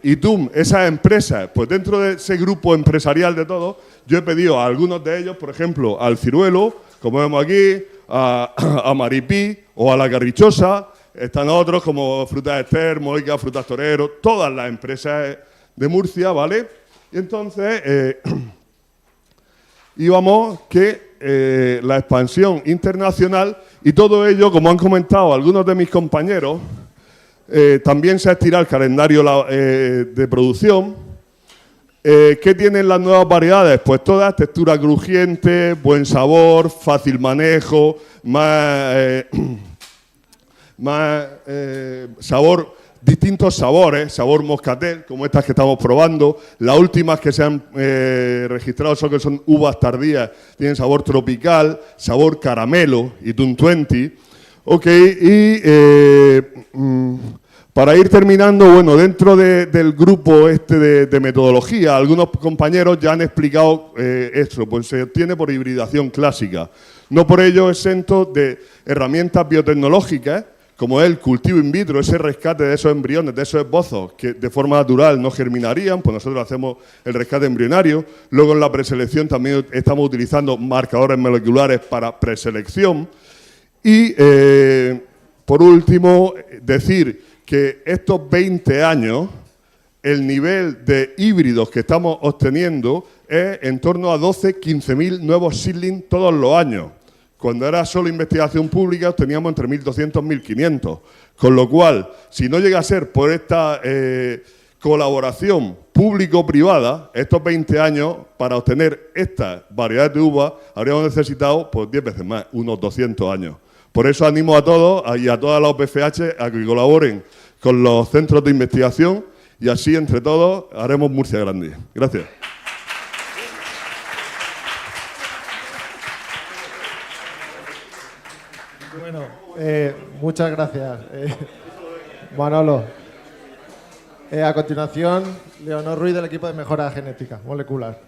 Speaker 17: Itum, esas empresas, pues dentro de ese grupo empresarial de todos, yo he pedido a algunos de ellos, por ejemplo, al ciruelo, como vemos aquí, a Maripí o a la Carrichosa. Están otros como Frutas Ester, Moica, Frutas Torero, todas las empresas de Murcia, ¿vale? Y entonces, íbamos que la expansión internacional y todo ello, como han comentado algunos de mis compañeros, también se ha estirado el calendario de producción. ¿Qué tienen las nuevas variedades? Pues todas textura crujiente, buen sabor, fácil manejo, más sabor, distintos sabores, sabor moscatel, como estas que estamos probando. Las últimas que se han registrado son uvas tardías, tienen sabor tropical, sabor caramelo, Itum 20. Ok, y para ir terminando, bueno, dentro del grupo de metodología, algunos compañeros ya han explicado esto, pues se obtiene por hibridación clásica. No por ello exento de herramientas biotecnológicas, como es el cultivo in vitro, ese rescate de esos embriones, de esos esbozos que de forma natural no germinarían, pues nosotros hacemos el rescate embrionario. Luego en la preselección también estamos utilizando marcadores moleculares para preselección. Y por último, decir que estos 20 años, el nivel de híbridos que estamos obteniendo es en torno a 12-15.000 nuevos seedlings todos los años. Cuando era solo investigación pública, obteníamos entre 1.200 y 1.500. Con lo cual, si no llega a ser por esta colaboración público-privada, estos 20 años, para obtener estas variedades de uva, habríamos necesitado pues, 10 veces más, unos 200 años. Por eso animo a todos y a todas las OPFH a que colaboren con los centros de investigación y así, entre todos, haremos Murcia grande. Gracias.
Speaker 1: Bueno, muchas gracias, Manolo. A continuación, Leonor Ruiz del equipo de mejora genética molecular.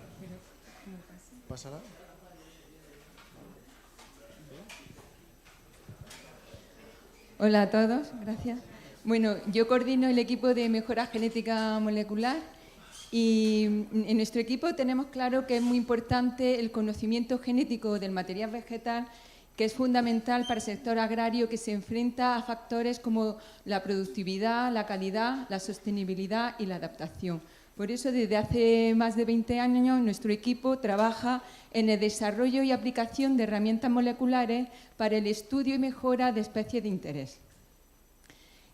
Speaker 1: ¿Pásala?
Speaker 18: Hola a todos, gracias. Bueno, yo coordino el equipo de mejora genética molecular y en nuestro equipo tenemos claro que es muy importante el conocimiento genético del material vegetal, que es fundamental para el sector agrario que se enfrenta a factores como la productividad, la calidad, la sostenibilidad y la adaptación. Por eso, desde hace más de 20 años, nuestro equipo trabaja en el desarrollo y aplicación de herramientas moleculares para el estudio y mejora de especies de interés.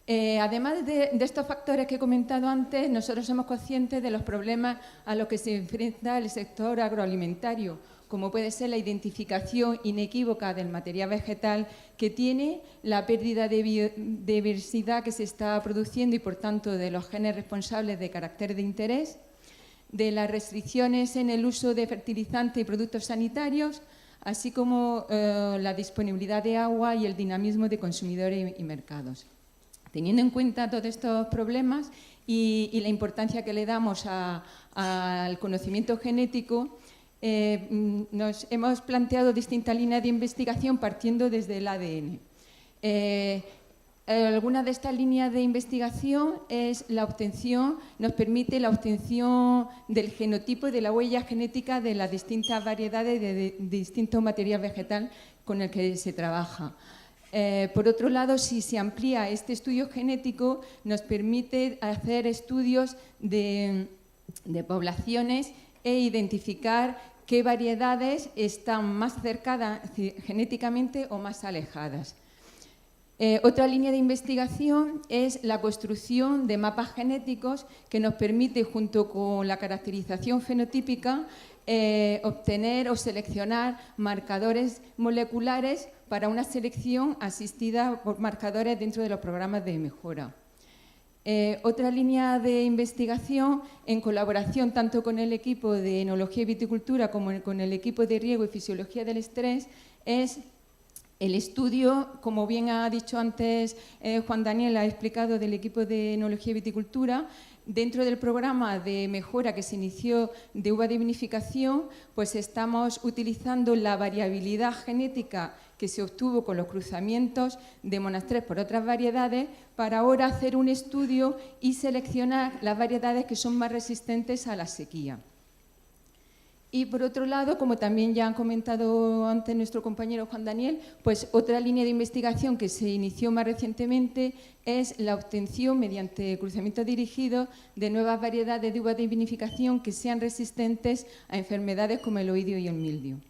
Speaker 18: Además de estos factores que he comentado antes, nosotros somos conscientes de los problemas a los que se enfrenta el sector agroalimentario, como puede ser la identificación inequívoca del material vegetal que tiene, la pérdida de biodiversidad que se está produciendo y, por tanto, de los genes responsables de carácter de interés, de las restricciones en el uso de fertilizantes y productos sanitarios, así como la disponibilidad de agua y el dinamismo de consumidores y mercados. Teniendo en cuenta todos estos problemas y la importancia que le damos al conocimiento genético, nos hemos planteado distintas líneas de investigación partiendo desde el ADN. Alguna de estas líneas de investigación es la obtención, nos permite la obtención del genotipo y de la huella genética de las distintas variedades de distinto material vegetal con el que se trabaja. Por otro lado, si se amplía este estudio genético, nos permite hacer estudios de poblaciones e identificar qué variedades están más cercanas genéticamente o más alejadas. Otra línea de investigación es la construcción de mapas genéticos que nos permite, junto con la caracterización fenotípica, obtener o seleccionar marcadores moleculares para una selección asistida por marcadores dentro de los programas de mejora. Otra línea de investigación, en colaboración tanto con el equipo de enología y viticultura como con el equipo de riego y fisiología del estrés, es el estudio, como bien ha dicho antes Juan Daniel, ha explicado, del equipo de enología y viticultura. Dentro del programa de mejora que se inició de uva de vinificación, pues estamos utilizando la variabilidad genética que se obtuvo con los cruzamientos de Monastrell por otras variedades para ahora hacer un estudio y seleccionar las variedades que son más resistentes a la sequía. Y por otro lado, como también ya han comentado antes nuestro compañero Juan Daniel, pues otra línea de investigación que se inició más recientemente es la obtención mediante cruzamiento dirigido de nuevas variedades de uva de vinificación que sean resistentes a enfermedades como el oidio y el mildio.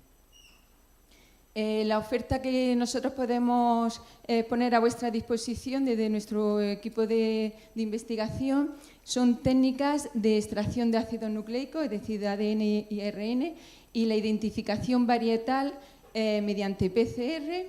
Speaker 18: La oferta que nosotros podemos poner a vuestra disposición desde nuestro equipo de investigación son técnicas de extracción de ácido nucleico, es decir, de ADN y ARN, y la identificación varietal mediante PCR,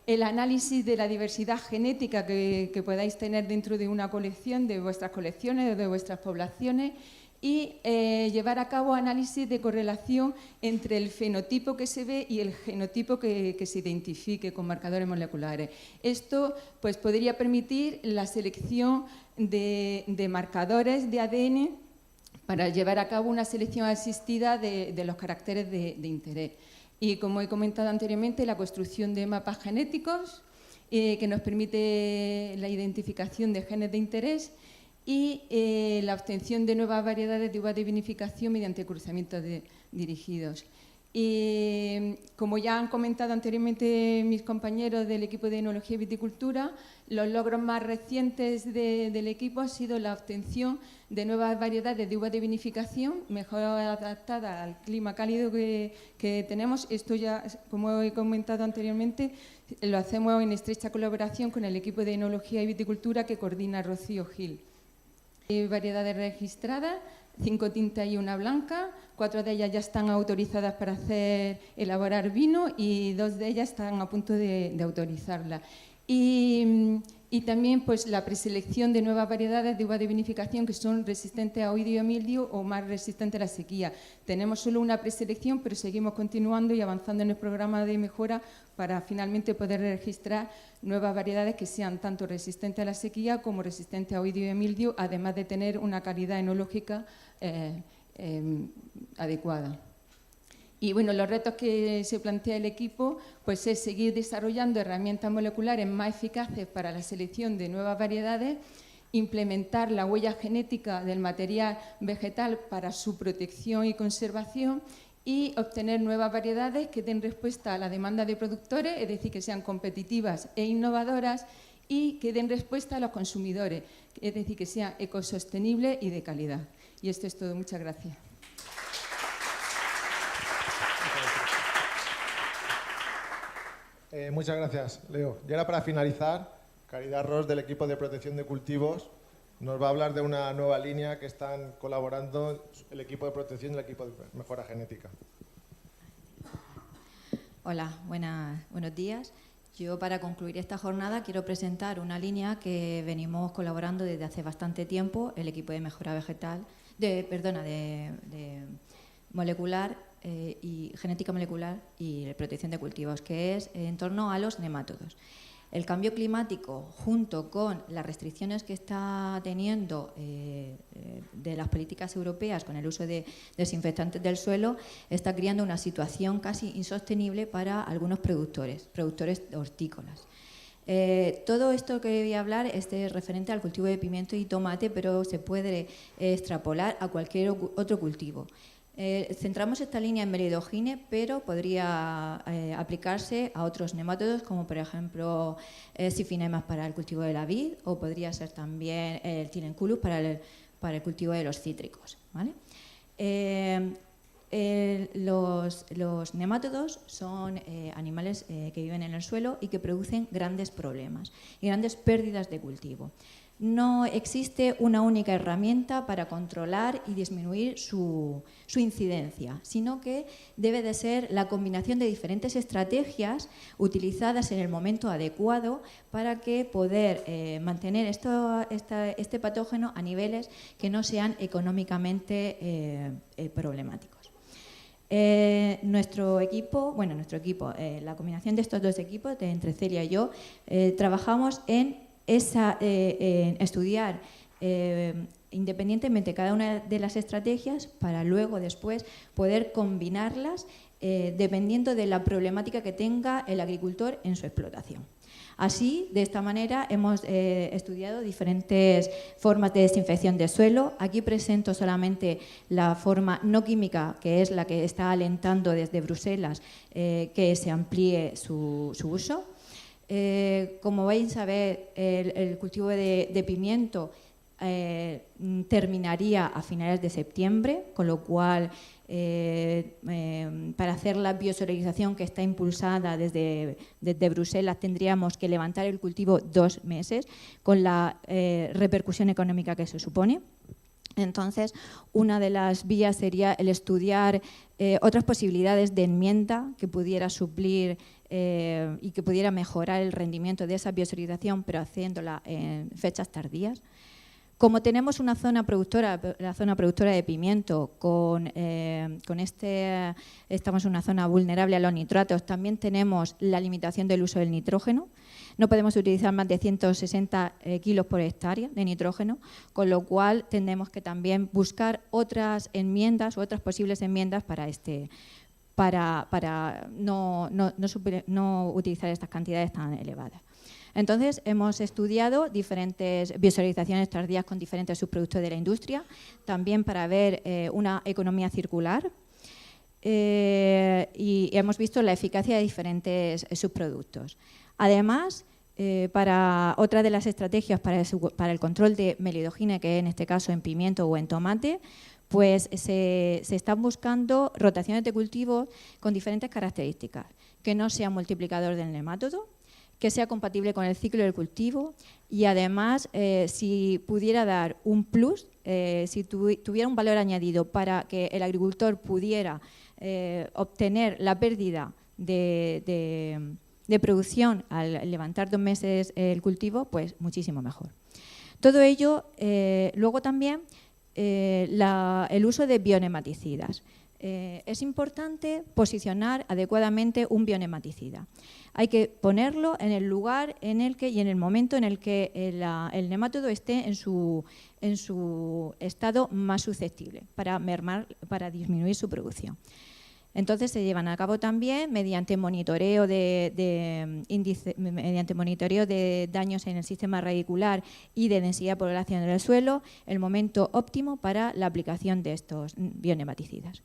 Speaker 18: el análisis de la diversidad genética que podáis tener dentro de una colección, de vuestras colecciones o de vuestras poblaciones, y llevar a cabo análisis de correlación entre el fenotipo que se ve y el genotipo que se identifique con marcadores moleculares. Esto pues, podría permitir la selección de marcadores de ADN para llevar a cabo una selección asistida de los caracteres de interés. Y como he comentado anteriormente, la construcción de mapas genéticos que nos permite la identificación de genes de interés y la obtención de nuevas variedades de uva de vinificación mediante cruzamientos dirigidos. Y como ya han comentado anteriormente mis compañeros del equipo de enología y viticultura, los logros más recientes del equipo ha sido la obtención de nuevas variedades de uva de vinificación mejor adaptadas al clima cálido que tenemos. Esto ya, como he comentado anteriormente, lo hacemos en estrecha colaboración con el equipo de enología y viticultura que coordina Rocío Gil. Variedades registradas, 5 tintas y 1 blanca, 4 de ellas ya están autorizadas para elaborar vino y 2 de ellas están a punto de autorizarla. Y también pues, la preselección de nuevas variedades de uva de vinificación que son resistentes a oidio y a mildio o más resistentes a la sequía. Tenemos solo una preselección, pero seguimos continuando y avanzando en el programa de mejora para finalmente poder registrar nuevas variedades que sean tanto resistentes a la sequía como resistentes a oidio y a mildio, además de tener una calidad enológica adecuada. Y bueno, los retos que se plantea el equipo pues, es seguir desarrollando herramientas moleculares más eficaces para la selección de nuevas variedades, implementar la huella genética del material vegetal para su protección y conservación y obtener nuevas variedades que den respuesta a la demanda de productores, es decir, que sean competitivas e innovadoras y que den respuesta a los consumidores, es decir, que sean ecosostenibles y de calidad. Y esto es todo. Muchas gracias.
Speaker 1: Muchas gracias, Leo. Y ahora para finalizar, Caridad Ros del equipo de protección de cultivos nos va a hablar de una nueva línea que están colaborando el equipo de protección y el equipo de mejora genética.
Speaker 19: Hola, buenos días. Yo para concluir esta jornada quiero presentar una línea que venimos colaborando desde hace bastante tiempo, el equipo de mejora vegetal, de molecular y genética molecular y protección de cultivos, que es en torno a los nemátodos. El cambio climático, junto con las restricciones que está teniendo de las políticas europeas con el uso de desinfectantes del suelo, está creando una situación casi insostenible para algunos productores hortícolas. Todo esto que voy a hablar es referente al cultivo de pimiento y tomate, pero se puede extrapolar a cualquier otro cultivo. Centramos esta línea en Melidogine, pero podría aplicarse a otros nemátodos, como por ejemplo Sifinemas para el cultivo de la vid, o podría ser también el Tilenculus para el cultivo de los cítricos, ¿vale? Los nemátodos son animales que viven en el suelo y que producen grandes problemas y grandes pérdidas de cultivo. No existe una única herramienta para controlar y disminuir su incidencia, sino que debe de ser la combinación de diferentes estrategias utilizadas en el momento adecuado para que poder mantener este patógeno a niveles que no sean económicamente problemáticos. Nuestro equipo, la combinación de estos dos equipos, entre Celia y yo, trabajamos en estudiar independientemente cada una de las estrategias para luego después poder combinarlas dependiendo de la problemática que tenga el agricultor en su explotación. Así, de esta manera, hemos estudiado diferentes formas de desinfección de suelo. Aquí presento solamente la forma no química, que es la que está alentando desde Bruselas que se amplíe su uso. Como vais a ver, el cultivo de pimiento terminaría a finales de septiembre, con lo cual para hacer la biosolarización que está impulsada desde Bruselas tendríamos que levantar el cultivo 2 meses con la repercusión económica que se supone. Entonces, una de las vías sería el estudiar otras posibilidades de enmienda que pudiera suplir y que pudiera mejorar el rendimiento de esa biosolarización, pero haciéndola en fechas tardías. Como tenemos una zona productora, la zona productora de pimiento, estamos en una zona vulnerable a los nitratos, también tenemos la limitación del uso del nitrógeno. No podemos utilizar más de 160 kilos por hectárea de nitrógeno, con lo cual tendremos que también buscar otras enmiendas o otras posibles enmiendas para no utilizar estas cantidades tan elevadas. Entonces, hemos estudiado diferentes biosolarizaciones tardías con diferentes subproductos de la industria, también para ver una economía circular y hemos visto la eficacia de diferentes subproductos. Además, para otra de las estrategias para el control de melidogine, que en este caso en pimiento o en tomate, pues se están buscando rotaciones de cultivo con diferentes características, que no sea multiplicador del nemátodo, que sea compatible con el ciclo del cultivo y además si pudiera dar un plus, si tuviera un valor añadido para que el agricultor pudiera obtener la pérdida de producción al levantar 2 meses el cultivo, pues muchísimo mejor. Todo ello, luego también el uso de bionematicidas. Es importante posicionar adecuadamente un bionematicida. Hay que ponerlo en el lugar en el que y en el momento en el que el nemátodo esté en su estado más susceptible para disminuir su producción. Entonces se llevan a cabo también mediante monitoreo mediante monitoreo de daños en el sistema radicular y de densidad poblacional del suelo, el momento óptimo para la aplicación de estos bionematicidas.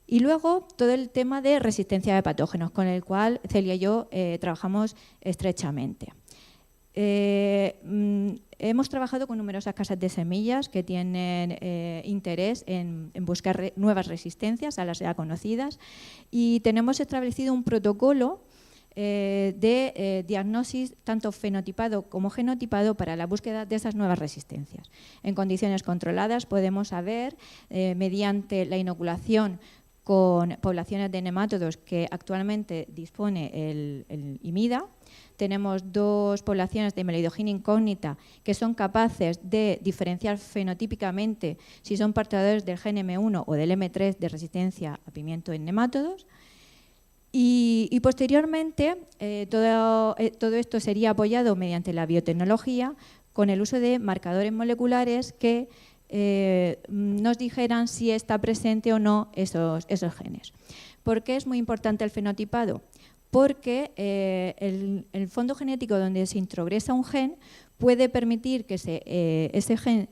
Speaker 19: Y luego todo el tema de resistencia de patógenos, con el cual Celia y yo trabajamos estrechamente. Hemos trabajado con numerosas casas de semillas que tienen interés en buscar nuevas resistencias a las ya conocidas y tenemos establecido un protocolo de diagnosis tanto fenotipado como genotipado para la búsqueda de esas nuevas resistencias. En condiciones controladas podemos saber, mediante la inoculación con poblaciones de nemátodos que actualmente dispone el IMIDA. Tenemos 2 poblaciones de Melidogine incógnita que son capaces de diferenciar fenotípicamente si son portadores del gen M1 o del M3 de resistencia a pimiento en nemátodos. Y posteriormente todo esto sería apoyado mediante la biotecnología con el uso de marcadores moleculares que nos dijeran si está presente o no esos genes. ¿Por qué es muy importante el fenotipado? Porque el fondo genético donde se introgresa un gen puede permitir que ese gen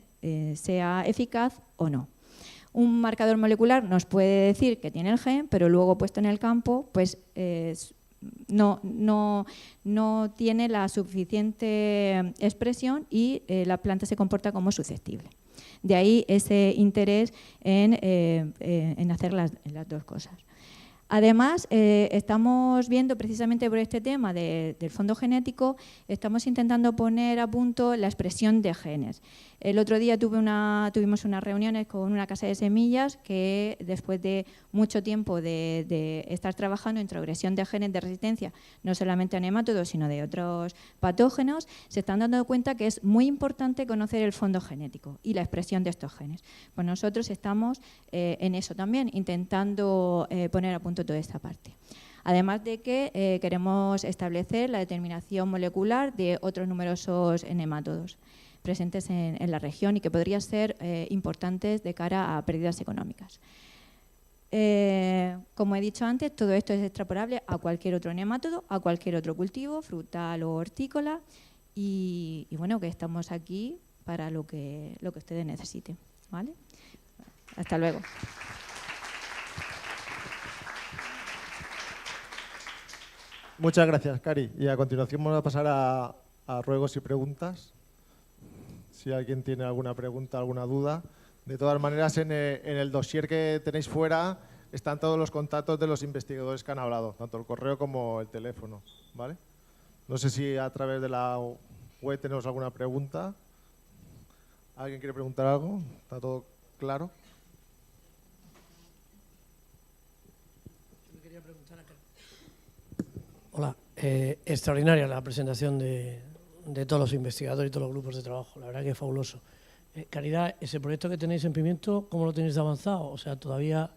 Speaker 19: sea eficaz o no. Un marcador molecular nos puede decir que tiene el gen, pero luego puesto en el campo pues no tiene la suficiente expresión y la planta se comporta como susceptible. De ahí ese interés en hacer las dos cosas. Además, estamos viendo precisamente por este tema del fondo genético, estamos intentando poner a punto la expresión de genes. El otro día tuvimos unas reuniones con una casa de semillas que después de mucho tiempo de estar trabajando en introgresión de genes de resistencia, no solamente a nemátodos, sino de otros patógenos, se están dando cuenta que es muy importante conocer el fondo genético y la expresión de estos genes. Pues nosotros estamos en eso también, intentando poner a punto toda esta parte. Además de que queremos establecer la determinación molecular de otros numerosos nemátodos presentes en la región y que podrían ser importantes de cara a pérdidas económicas. Como he dicho antes, todo esto es extrapolable a cualquier otro nemátodo, a cualquier otro cultivo, frutal o hortícola, y bueno, que estamos aquí para lo que ustedes necesiten, ¿vale? Hasta luego.
Speaker 1: Muchas gracias, Cari. Y a continuación vamos a pasar a ruegos y preguntas. Si alguien tiene alguna pregunta, alguna duda. De todas maneras, en el dossier que tenéis fuera están todos los contactos de los investigadores que han hablado, tanto el correo como el teléfono, ¿vale? No sé si a través de la web tenemos alguna pregunta. ¿Alguien quiere preguntar algo? ¿Está todo claro?
Speaker 20: Yo quería preguntar a Cari. Hola, extraordinaria la presentación de todos los investigadores y todos los grupos de trabajo, la verdad que es fabuloso. Caridad, ese proyecto que tenéis en Pimiento, ¿cómo lo tenéis avanzado? O sea, ¿todavía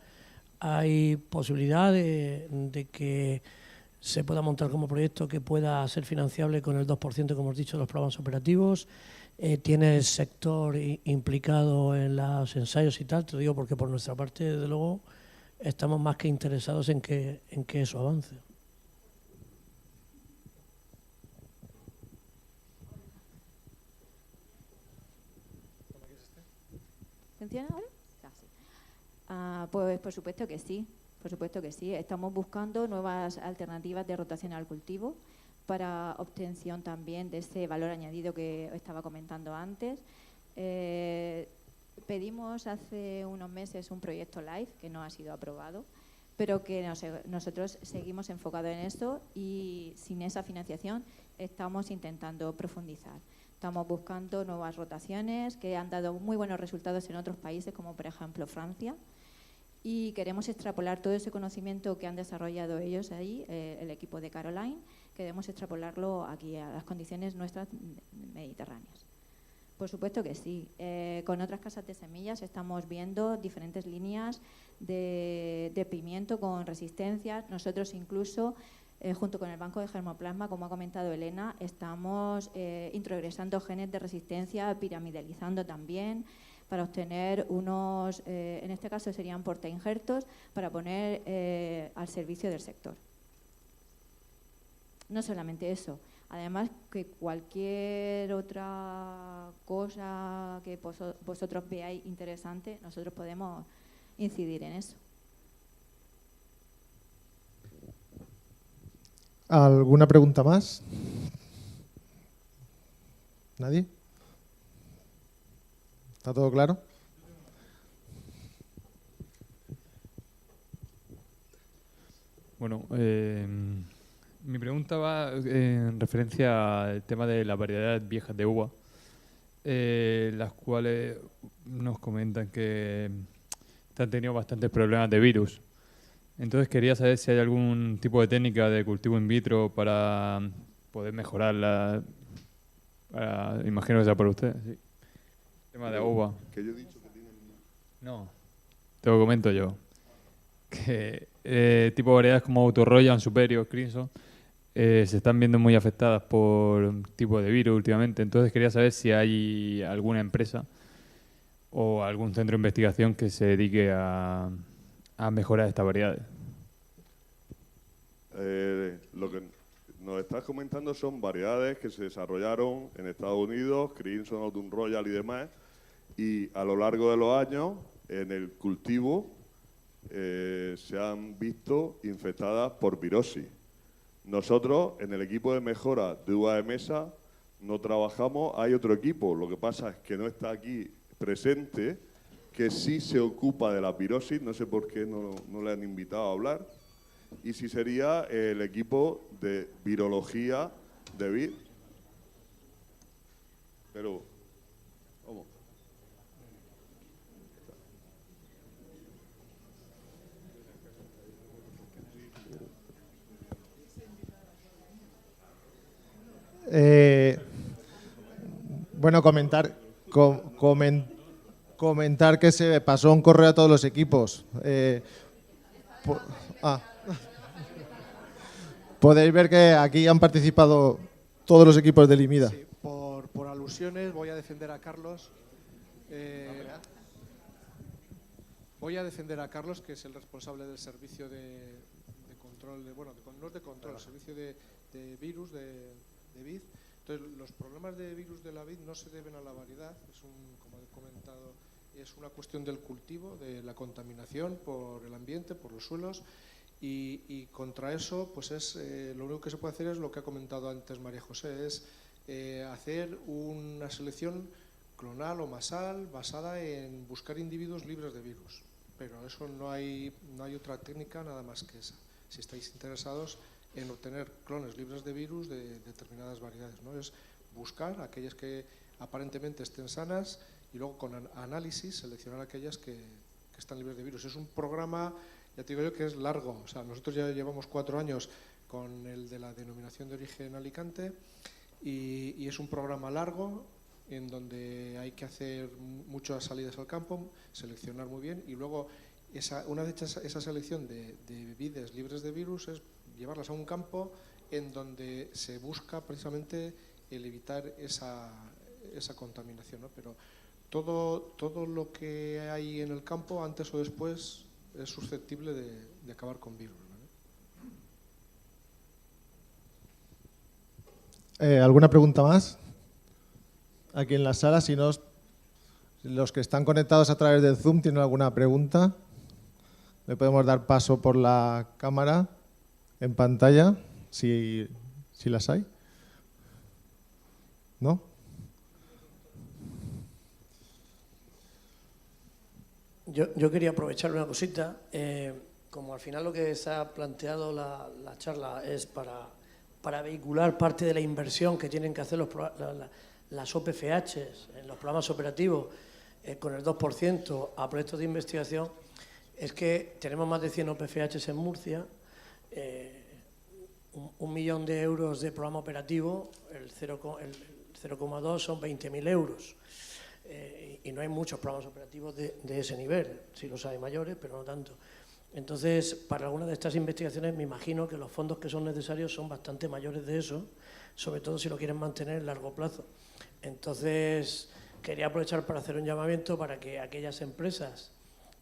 Speaker 20: hay posibilidad de que se pueda montar como proyecto que pueda ser financiable con el 2%, como hemos dicho, de los programas operativos? ¿Tienes sector implicado en los ensayos y tal? Te lo digo porque por nuestra parte, desde luego, estamos más que interesados en que eso avance.
Speaker 19: ¿Funciona ahora? Sí. Pues por supuesto que sí, Estamos buscando nuevas alternativas de rotación al cultivo para obtención también de ese valor añadido que estaba comentando antes. Pedimos hace unos meses un proyecto LIFE que no ha sido aprobado, pero que nosotros seguimos enfocados en eso y sin esa financiación estamos intentando profundizar. Estamos buscando nuevas rotaciones que han dado muy buenos resultados en otros países, como por ejemplo Francia, y queremos extrapolar todo ese conocimiento que han desarrollado ellos ahí, el equipo de Caroline, queremos extrapolarlo aquí a las condiciones nuestras mediterráneas. Por supuesto que sí. Con otras casas de semillas estamos viendo diferentes líneas de pimiento con resistencias. Nosotros incluso, junto con el Banco de Germoplasma, como ha comentado Elena, estamos introgresando genes de resistencia, piramidalizando también, para obtener unos, en este caso serían portainjertos, para poner al servicio del sector. No solamente eso, además que cualquier otra cosa que vosotros veáis interesante, nosotros podemos incidir en eso.
Speaker 1: ¿Alguna pregunta más? ¿Nadie? ¿Está todo claro?
Speaker 21: Bueno, mi pregunta va en referencia al tema de las variedades viejas de uva, las cuales nos comentan que han tenido bastantes problemas de virus. Entonces quería saber si hay algún tipo de técnica de cultivo in vitro para poder mejorarla. Imagino que sea por usted. Sí. Tema de uva.
Speaker 9: Que yo he dicho que tienen...
Speaker 21: No, te lo comento yo. Que tipo variedades como Autorroyan, Superior, Crimson, se están viendo muy afectadas por un tipo de virus últimamente. Entonces quería saber si hay alguna empresa o algún centro de investigación que se dedique a mejorar estas variedades.
Speaker 17: Lo que nos estás comentando son variedades que se desarrollaron en Estados Unidos, Crimson, Autumn Royal y demás, y a lo largo de los años en el cultivo se han visto infectadas por virosis. Nosotros en el equipo de mejora de uva de mesa no trabajamos, hay otro equipo, lo que pasa es que no está aquí presente, que sí se ocupa de la virosis, no sé por qué no le han invitado a hablar, y si sería el equipo de virología de vid. Pero, ¿cómo?
Speaker 1: Bueno, comentar que se pasó un correo a todos los equipos. Podéis ver que aquí han participado todos los equipos del IMIDA.
Speaker 5: Sí, por alusiones voy a defender a Carlos. Voy a defender a Carlos, que es el responsable del servicio de control, no es de control, el servicio de virus de vid. Entonces, los problemas de virus de la vid no se deben a la variedad, como he comentado, es una cuestión del cultivo, de la contaminación por el ambiente, por los suelos, y contra eso, pues lo único que se puede hacer es lo que ha comentado antes María José, es hacer una selección clonal o masal basada en buscar individuos libres de virus. Pero eso no hay otra técnica nada más que esa. Si estáis interesados en obtener clones libres de virus de determinadas variedades, ¿no? Es buscar aquellas que aparentemente estén sanas y luego con análisis seleccionar aquellas que están libres de virus. Es un programa, ya te digo yo, que es largo. O sea, nosotros ya llevamos 4 años con el de la denominación de origen Alicante y es un programa largo en donde hay que hacer muchas salidas al campo, seleccionar muy bien y luego una vez hecha esa selección de vides libres de virus es llevarlas a un campo en donde se busca precisamente el evitar esa contaminación, ¿no? Pero todo lo que hay en el campo, antes o después, es susceptible de acabar con virus, ¿no?
Speaker 1: ¿Alguna pregunta más? Aquí en la sala, si no, los que están conectados a través del Zoom tienen alguna pregunta, le podemos dar paso por la cámara en pantalla, si las hay. ¿No?
Speaker 20: Yo quería aprovechar una cosita. Como al final lo que se ha planteado la charla es para vehicular parte de la inversión que tienen que hacer las OPFHs en los programas operativos con el 2% a proyectos de investigación, es que tenemos más de 100 OPFHs en Murcia, 1 millón de euros de programa operativo, el 0,2 son 20.000 euros. Y no hay muchos programas operativos de ese nivel, sí los hay mayores, pero no tanto. Entonces, para algunas de estas investigaciones me imagino que los fondos que son necesarios son bastante mayores de eso, sobre todo si lo quieren mantener en largo plazo. Entonces, quería aprovechar para hacer un llamamiento para que aquellas empresas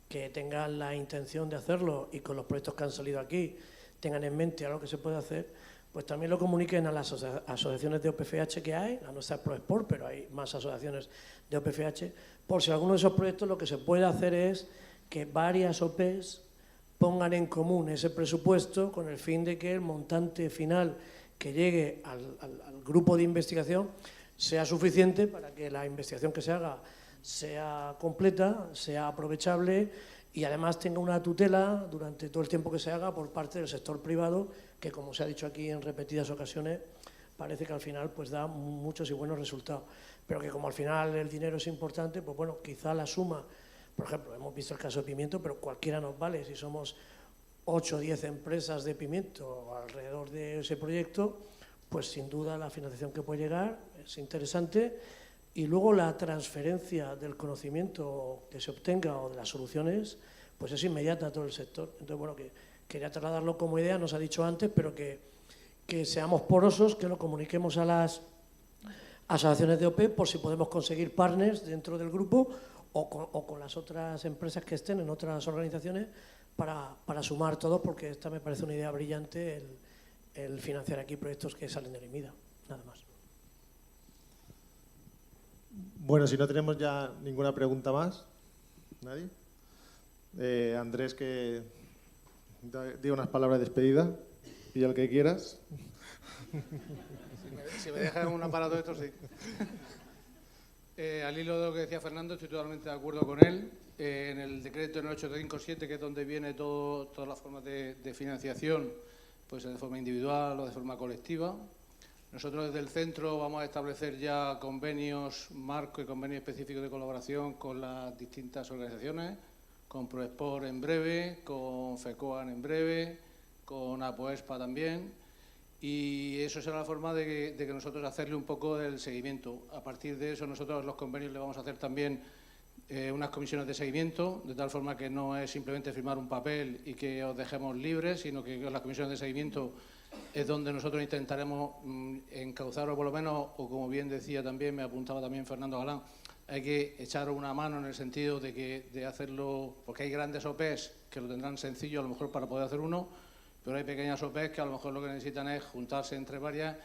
Speaker 20: que tengan la intención de hacerlo y con los proyectos que han salido aquí tengan en mente algo que se puede hacer, pues también lo comuniquen a las asociaciones de OPFH que hay, a nuestra ProSport, pero hay más asociaciones de OPFH, por si alguno de esos proyectos lo que se puede hacer es que varias OPs pongan en común ese presupuesto con el fin de que el montante final que llegue al grupo de investigación sea suficiente para que la investigación que se haga sea completa, sea aprovechable y además tenga una tutela durante todo el tiempo que se haga por parte del sector privado, que como se ha dicho aquí en repetidas ocasiones, parece que al final pues da muchos y buenos resultados. Pero que como al final el dinero es importante, pues bueno, quizá la suma, por ejemplo, hemos visto el caso de pimiento, pero cualquiera nos vale, si somos 8 o 10 empresas de pimiento alrededor de ese proyecto, pues sin duda la financiación que puede llegar es interesante y luego la transferencia del conocimiento que se obtenga o de las soluciones, pues es inmediata a todo el sector. Entonces, bueno, que quería trasladarlo como idea, nos ha dicho antes, pero que seamos porosos, que lo comuniquemos a las asociaciones de OP por si podemos conseguir partners dentro del grupo o con las otras empresas que estén en otras organizaciones para sumar todos, porque esta me parece una idea brillante el financiar aquí proyectos que salen de la IMIDA, nada más.
Speaker 1: Bueno, si no tenemos ya ninguna pregunta más, ¿nadie? Andrés, que diga unas palabras de despedida, y el que quieras.
Speaker 3: Si me dejan un aparato de estos, sí. Al hilo de lo que decía Fernando, estoy totalmente de acuerdo con él. En el decreto en el 857, que es donde viene todas las formas de financiación, pues de forma individual o de forma colectiva. Nosotros desde el centro vamos a establecer ya convenios marco y convenios específicos de colaboración con las distintas organizaciones, con Proesport en breve, con FECOAN en breve, con APOESPA también, y eso será la forma de que nosotros hacerle un poco del seguimiento. A partir de eso nosotros los convenios le vamos a hacer también unas comisiones de seguimiento, de tal forma que no es simplemente firmar un papel y que os dejemos libres, sino que las comisiones de seguimiento es donde nosotros intentaremos encauzar, o por lo menos, o como bien decía también, me apuntaba también Fernando Galán, hay que echar una mano en el sentido de hacerlo, porque hay grandes OPs que lo tendrán sencillo a lo mejor para poder hacer uno, pero hay pequeñas OPs que a lo mejor lo que necesitan es juntarse entre varias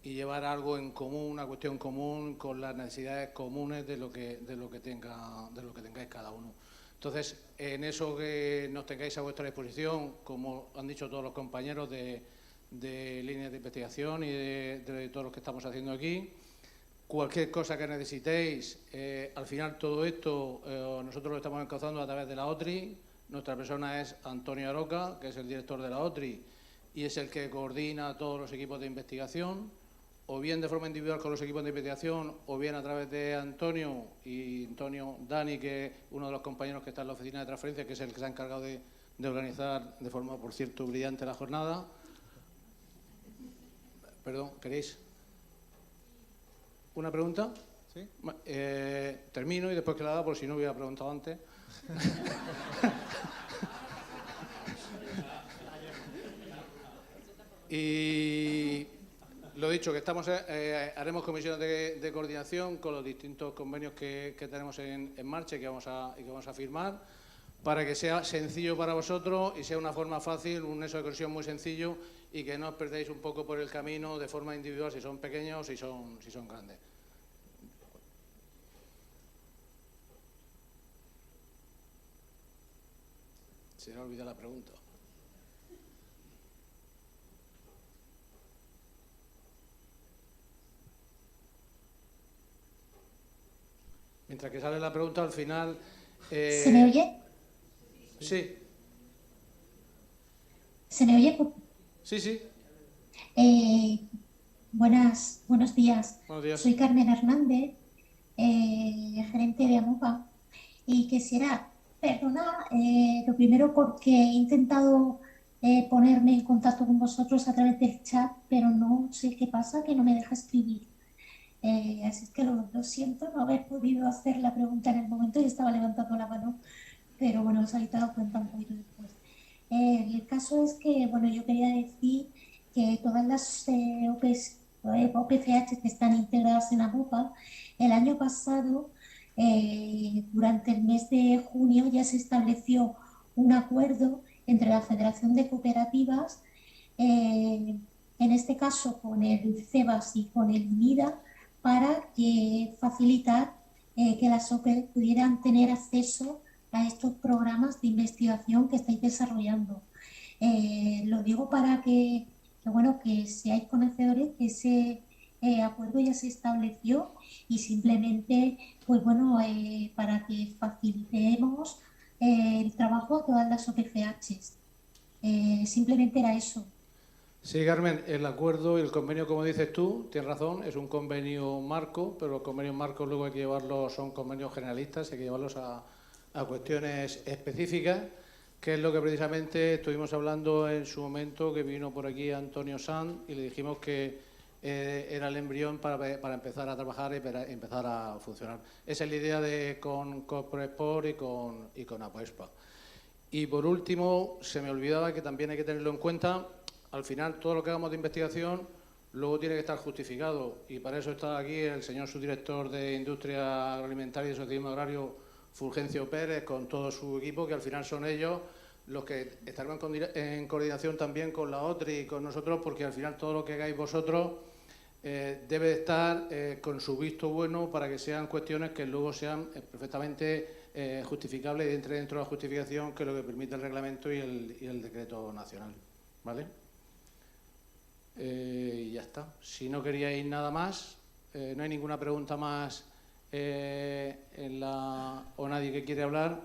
Speaker 3: y llevar algo en común, una cuestión común, con las necesidades comunes de lo que tengáis cada uno. Entonces, en eso que nos tengáis a vuestra disposición, como han dicho todos los compañeros de líneas de investigación y de todos los que estamos haciendo aquí, cualquier cosa que necesitéis, al final todo esto nosotros lo estamos encauzando a través de la OTRI. Nuestra persona es Antonio Aroca, que es el director de la OTRI y es el que coordina todos los equipos de investigación, o bien de forma individual con los equipos de investigación, o bien a través de Antonio Dani, que es uno de los compañeros que está en la oficina de transferencia, que es el que se ha encargado de organizar de forma, por cierto, brillante la jornada. Perdón, ¿queréis una pregunta? ¿Sí? Termino y después que la haga, por si no hubiera preguntado antes. Y lo dicho, que haremos comisiones de coordinación con los distintos convenios que tenemos en marcha y que vamos a firmar, para que sea sencillo para vosotros y sea una forma fácil, un nexo de conexión muy sencillo, y que no os perdéis un poco por el camino de forma individual si son pequeños o si son grandes. Se me ha olvidado la pregunta. Mientras que sale la pregunta, al final...
Speaker 2: ¿Se me oye?
Speaker 3: Sí.
Speaker 2: ¿Se me oye?
Speaker 3: Sí, sí.
Speaker 2: Buenos días.
Speaker 3: Buenos días.
Speaker 2: Soy Carmen Hernández, gerente de AMOPA, y quisiera perdonar, lo primero porque he intentado ponerme en contacto con vosotros a través del chat, pero no sé qué pasa, que no me deja escribir. Así es que lo siento no haber podido hacer la pregunta en el momento y estaba levantando la mano, pero bueno, os habéis dado cuenta un poquito después. El caso es que, bueno, yo quería decir que todas las OPCH que están integradas en AMOPA, el año pasado, durante el mes de junio, ya se estableció un acuerdo entre la Federación de Cooperativas, en este caso con el CEBAS y con el IMIDA, para facilitar que las OPE pudieran tener acceso a estos programas de investigación que estáis desarrollando. Lo digo para que seáis conocedores que ese acuerdo ya se estableció y simplemente, pues bueno, para que facilitemos el trabajo a todas las OPCHs. Simplemente era eso.
Speaker 3: Sí, Carmen, el acuerdo y el convenio, como dices tú, tienes razón, es un convenio marco, pero los convenios marcos luego hay que llevarlos, son convenios generalistas, hay que llevarlos a cuestiones específicas, que es lo que precisamente estuvimos hablando en su momento, que vino por aquí Antonio Sanz y le dijimos que era el embrión para empezar a trabajar y para empezar a funcionar. Esa es la idea con Proesport y con APOESPA. Y por último, se me olvidaba que también hay que tenerlo en cuenta, al final todo lo que hagamos de investigación luego tiene que estar justificado, y para eso está aquí el señor subdirector de Industria Agroalimentaria y Asociacionismo Agrario, Fulgencio Pérez, con todo su equipo, que al final son ellos los que estarán en coordinación también con la OTRI y con nosotros, porque al final todo lo que hagáis vosotros debe estar con su visto bueno para que sean cuestiones que luego sean perfectamente justificables y entre dentro de la justificación que es lo que permite el reglamento y el decreto nacional. ¿Vale? Y ya está. Si no queríais nada más, no hay ninguna pregunta más o nadie que quiere hablar,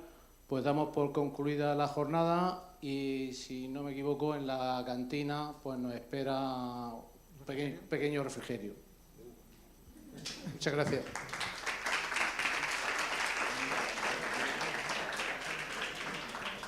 Speaker 3: pues damos por concluida la jornada y, si no me equivoco, en la cantina pues nos espera un pequeño refrigerio. Muchas gracias.